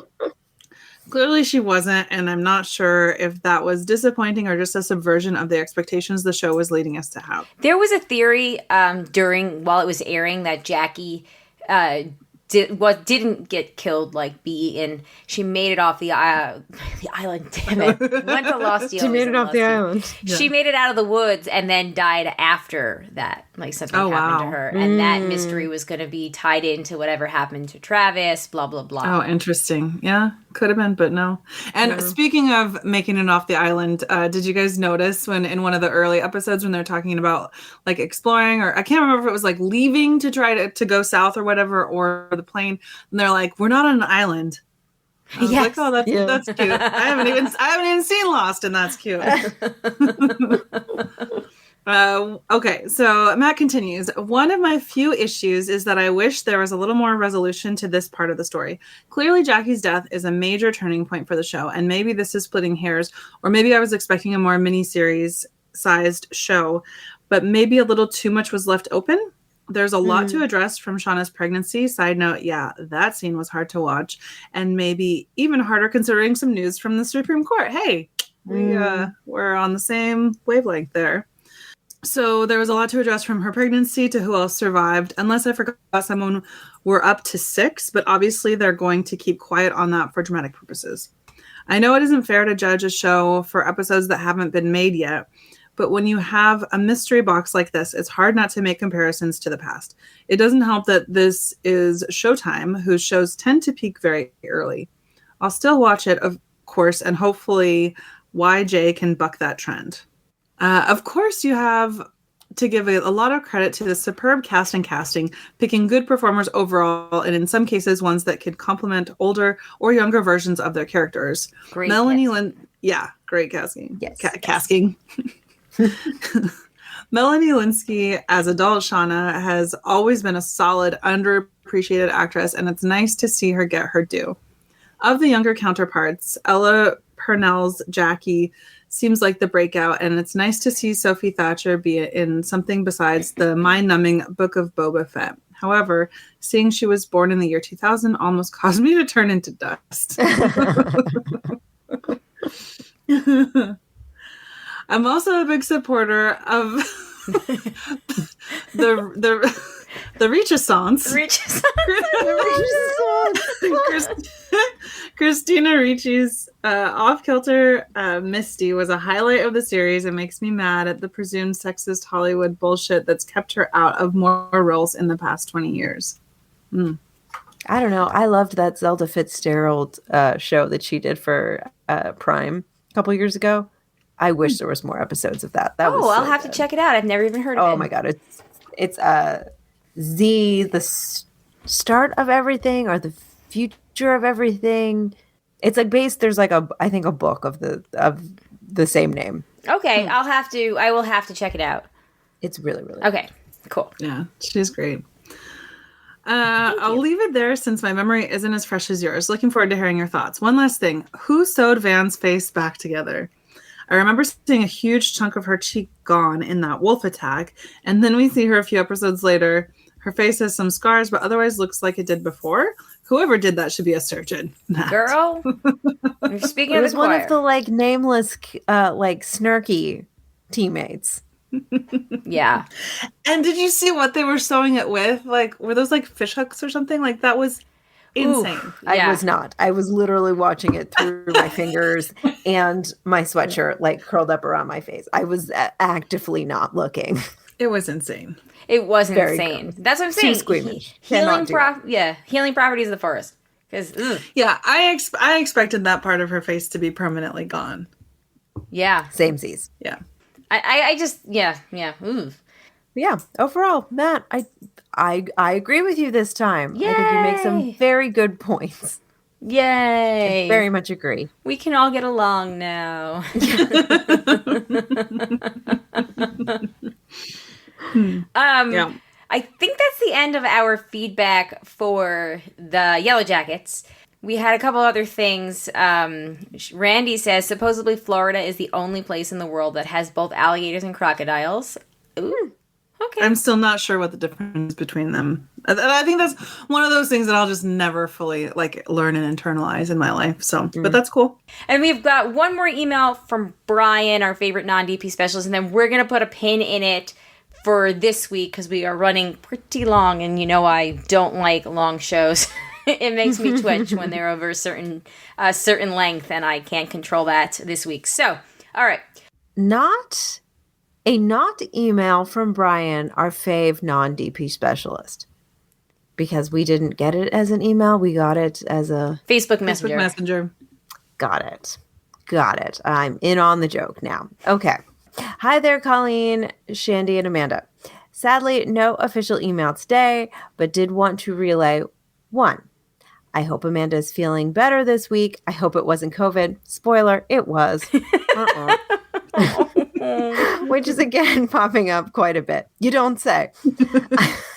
Clearly she wasn't, and I'm not sure if that was disappointing or just a subversion of the expectations the show was leading us to have. There was a theory while it was airing that Jackie didn't get killed like B, and she made it off the island. Damn it! Went to Lost. She made it off the island. Yeah. She made it out of the woods and then died after that. Like something happened to her, and that mystery was going to be tied into whatever happened to Travis. Blah blah blah. Oh, interesting. Yeah, could have been, but no. And speaking of making it off the island, did you guys notice when in one of the early episodes when they're talking about like exploring, or I can't remember if it was like leaving to try to go south or whatever, or the plane, and they're like, "We're not on an island." I was like, "Oh, that's cute." I haven't even seen Lost, and that's cute. Okay, so Matt continues. One of my few issues is that I wish there was a little more resolution to this part of the story. Clearly, Jackie's death is a major turning point for the show, and maybe this is splitting hairs, or maybe I was expecting a more miniseries-sized show, but maybe a little too much was left open. There's a lot to address from Shauna's pregnancy. Side note, yeah, that scene was hard to watch, and maybe even harder considering some news from the Supreme Court. Hey, we're on the same wavelength there. So there was a lot to address from her pregnancy to who else survived. Unless I forgot someone, we're up to 6, but obviously they're going to keep quiet on that for dramatic purposes. I know it isn't fair to judge a show for episodes that haven't been made yet, but when you have a mystery box like this, it's hard not to make comparisons to the past. It doesn't help that this is Showtime, whose shows tend to peak very early. I'll still watch it, of course, and hopefully YJ can buck that trend. Of course, you have to give a lot of credit to the superb cast and casting, picking good performers overall, and in some cases, ones that could complement older or younger versions of their characters. Great Great casting. Yes. Casting. Melanie Linsky as adult Shauna has always been a solid, underappreciated actress, and it's nice to see her get her due. Of the younger counterparts, Ella Purnell's Jackie seems like the breakout, and it's nice to see Sophie Thatcher be in something besides the mind-numbing Book of Boba Fett. However, seeing she was born in the year 2000 almost caused me to turn into dust. I'm also a big supporter of the The Reachaissance. Christina Ricci's off-kilter Misty was a highlight of the series and makes me mad at the presumed sexist Hollywood bullshit that's kept her out of more roles in the past 20 years. I don't know. I loved that Zelda Fitzgerald show that she did for Prime a couple years ago. I wish there was more episodes of that. That was I'll have to check it out. I've never even heard of it. Oh my god, it's Z, the start of everything or the future of everything. It's like there's like I think a book of the same name. Okay, I will have to check it out. It's really, really okay. Cool. Yeah, she's great. I'll leave it there since my memory isn't as fresh as yours. Looking forward to hearing your thoughts. One last thing. Who sewed Van's face back together? I remember seeing a huge chunk of her cheek gone in that wolf attack, and then we see her a few episodes later. Her face has some scars, but otherwise looks like it did before. Whoever did that should be a surgeon. Girl, you're speaking of the choir. It was one of the like nameless, like snarky teammates. Yeah. And did you see what they were sewing it with? Like, were those like fish hooks or something? Like, that was insane. I was not. I was literally watching it through my fingers and my sweatshirt like curled up around my face. I was actively not looking. It was insane. It was insane. That's what I'm saying. Too squeamish. Healing properties of the forest. Yeah, I expected that part of her face to be permanently gone. Yeah. Samesies. Yeah. I just Ooh. Yeah. Overall, Matt, I agree with you this time. Yay! I think you make some very good points. Yay! I very much agree. We can all get along now. Yeah. I think that's the end of our feedback for the Yellowjackets. We had a couple other things. Randy says, supposedly Florida is the only place in the world that has both alligators and crocodiles. Ooh, okay. I'm still not sure what the difference between them. I think that's one of those things that I'll just never fully like learn and internalize in my life. So, but that's cool. And we've got one more email from Brian, our favorite non-DP specialist, and then we're going to put a pin in it for this week because we are running pretty long, and you know I don't like long shows. It makes me twitch when they're over a certain length, and I can't control that this week. So, all right. Not email from Brian, our fave non-DP specialist. Because we didn't get it as an email. We got it as a... Facebook Messenger. Got it. I'm in on the joke now. Okay. Hi there, Colleen, Shandy, and Amanda. Sadly, no official email today, but did want to relay one. I hope Amanda is feeling better this week. I hope it wasn't COVID. Spoiler, it was. Which is again popping up quite a bit. You don't say.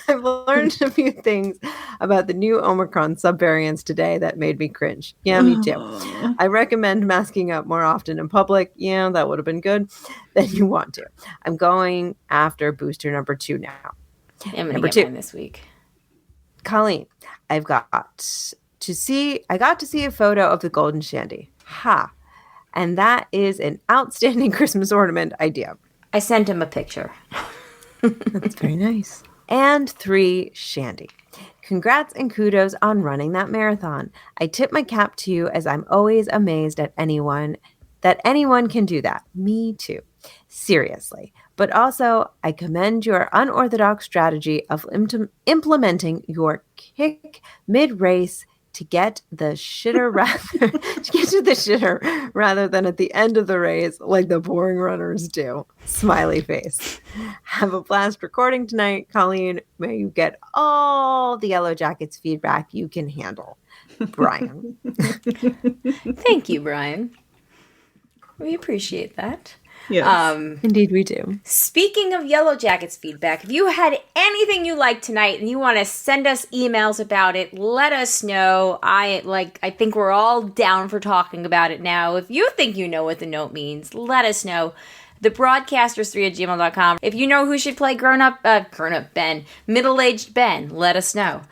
I've learned a few things about the new Omicron subvariants today that made me cringe. Yeah, me too. I recommend masking up more often in public. Yeah, that would have been good. Then you want to. I'm going after booster number 2 now. I'm going to get mine this week. Colleen, I got to see a photo of the golden shandy. Ha. And that is an outstanding Christmas ornament idea. I sent him a picture. That's very nice. And 3, Shandy. Congrats and kudos on running that marathon. I tip my cap to you as I'm always amazed at anyone can do that. Me too. Seriously. But also, I commend your unorthodox strategy of implementing your kick mid-race to get to the shitter rather than at the end of the race like the boring runners do. Smiley face. Have a blast recording tonight, Colleen. May you get all the Yellowjackets feedback you can handle. Brian. Thank you, Brian. We appreciate that. Yes. Indeed we do. Speaking of Yellowjackets feedback, if you had anything you liked tonight and you want to send us emails about it, let us know. I think we're all down for talking about it now. If you think you know what the note means, let us know. Thebroadcasters3@gmail.com. If you know who should play grown-up Ben, middle-aged Ben, let us know.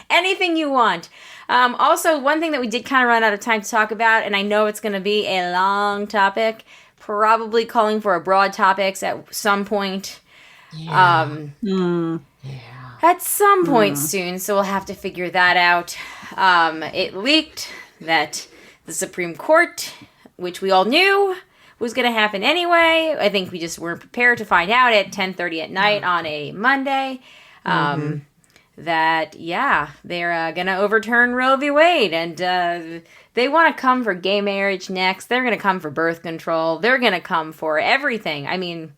Anything you want. Also, one thing that we did kind of run out of time to talk about, and I know it's going to be a long topic, probably calling for a broad topics at some point. At some point soon, so we'll have to figure that out. It leaked that the Supreme Court, which we all knew was going to happen anyway. I think we just weren't prepared to find out at 10:30 at night on a Monday. That, they're going to overturn Roe v. Wade, and they want to come for gay marriage next. They're going to come for birth control. They're going to come for everything. I mean,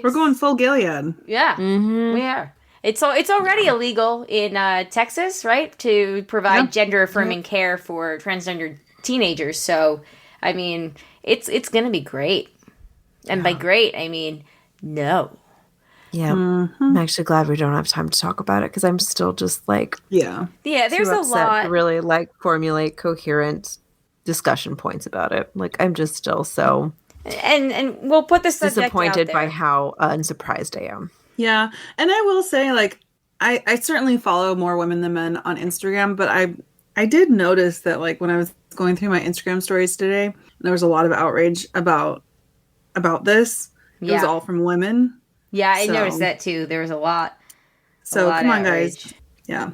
we're going full Gilead. Yeah, we are. It's already illegal in Texas, right, to provide gender-affirming care for transgender teenagers. So, I mean, it's going to be great. And by great, I mean no. Yeah, I'm actually glad we don't have time to talk about it because I'm still just like there's a lot to really like formulate coherent discussion points about it. Like I'm just still so and we'll put the subject disappointed out there. by how unsurprised I am. Yeah, and I will say, like, I certainly follow more women than men on Instagram, but I did notice that, like, when I was going through my Instagram stories today, there was a lot of outrage about this. It was all from women. Yeah, I noticed that too. There was a lot. So come on, guys. Yeah.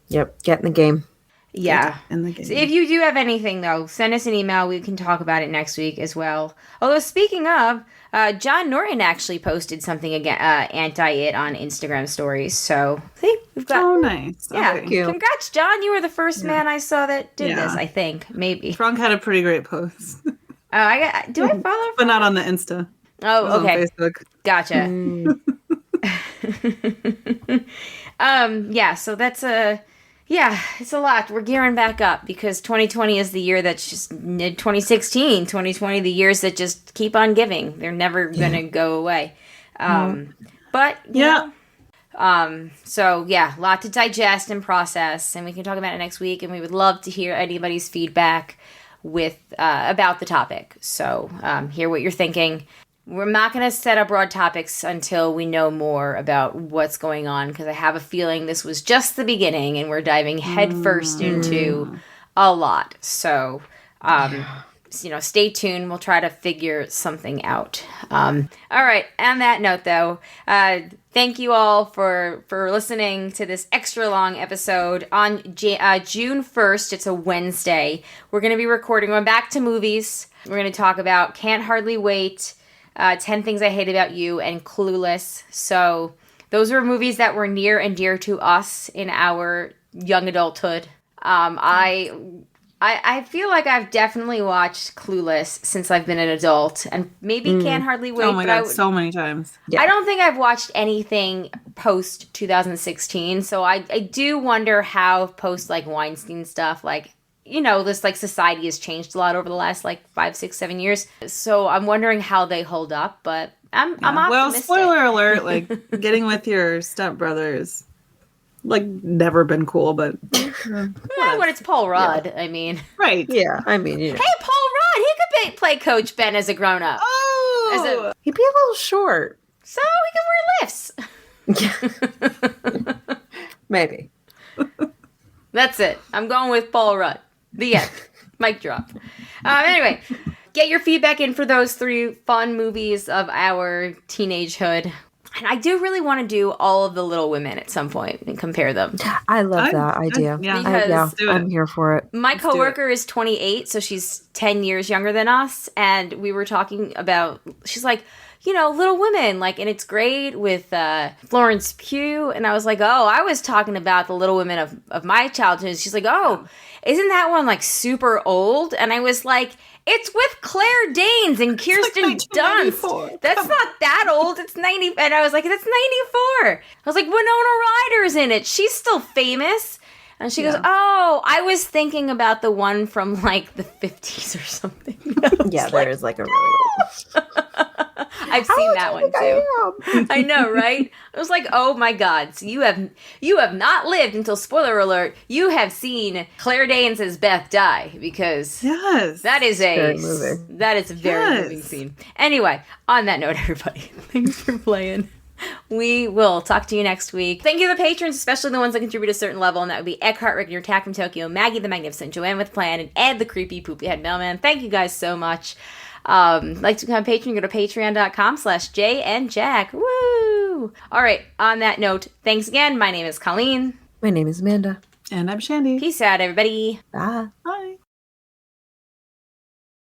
Yep. Get in the game. Yeah. In the game. So if you do have anything, though, send us an email. We can talk about it next week as well. Although, speaking of, John Norton actually posted something again, anti-it on Instagram stories. So, see, we've got... Oh, nice. Yeah. Okay. Congrats, John. You were the first man I saw that did this, I think. Maybe. Frank had a pretty great post. Do I follow? But not on the Insta. Oh, okay. On Facebook. Gotcha. So that's it's a lot. We're gearing back up because 2020 is the year that's just 2016, 2020, the years that just keep on giving. They're never going to go away. But, you know, lot to digest and process, and we can talk about it next week, and we would love to hear anybody's feedback with about the topic. So hear what you're thinking. We're not going to set up broad topics until we know more about what's going on, because I have a feeling this was just the beginning and we're diving headfirst into a lot. So, stay tuned. We'll try to figure something out. All right. On that note, though, thank you all for listening to this extra long episode. On June 1st, it's a Wednesday, we're going to be recording. We're back to movies. We're going to talk about Can't Hardly Wait, 10 Things I Hate About You, and Clueless. So those were movies that were near and dear to us in our young adulthood. I feel like I've definitely watched Clueless since I've been an adult, and maybe Can't Hardly Wait. Oh my God, so many times. Yeah. I don't think I've watched anything post 2016, so I do wonder how post like Weinstein stuff, like, this like society has changed a lot over the last like 5, 6, 7 years. So I'm wondering how they hold up, but I'm optimistic. Well, spoiler alert, like getting with your stepbrothers, like never been cool, but when it's Paul Rudd, I mean. Right. Yeah, I mean, Hey, Paul Rudd, he could play Coach Ben as a grown-up. Oh! He'd be a little short. So he could wear lifts. Maybe. That's it. I'm going with Paul Rudd. The end. Mic drop. Anyway, get your feedback in for those 3 fun movies of our teenagehood. And I do really want to do all of the Little Women at some point and compare them. I love that idea. Because I'm here for it. My coworker is 28, so she's 10 years younger than us. And we were talking about, she's like, Little Women, like, and it's great with Florence Pugh. And I was like, oh, I was talking about the Little Women of my childhood. She's like, oh, isn't that one like super old? And I was like, it's with Claire Danes and Kirsten Dunst. That's not that old. It's 90. And I was like, that's 94. I was like, Winona Ryder's in it. She's still famous. And she goes, oh, I was thinking about the one from like the 50s or something. Yeah, there is like a really old I've seen that one too. I know, right? I was like, oh my God. So you have not lived until, spoiler alert, you have seen Claire Danes as Beth die, because that is a very moving scene. Anyway, on that note, everybody, thanks for playing. We will talk to you next week. Thank you to the patrons, especially the ones that contribute a certain level, and that would be Eckhart, Rickner, Tack from Tokyo, Maggie the Magnificent, Joanne with Plan, and Ed the Creepy Poopy Head Mailman. Thank you guys so much. Like to become a patron, go to patreon.com/Jay and Jack. Woo! All right, on that note, thanks again. My name is Colleen. My name is Amanda. And I'm Shandy. Peace out, everybody. Bye. Bye.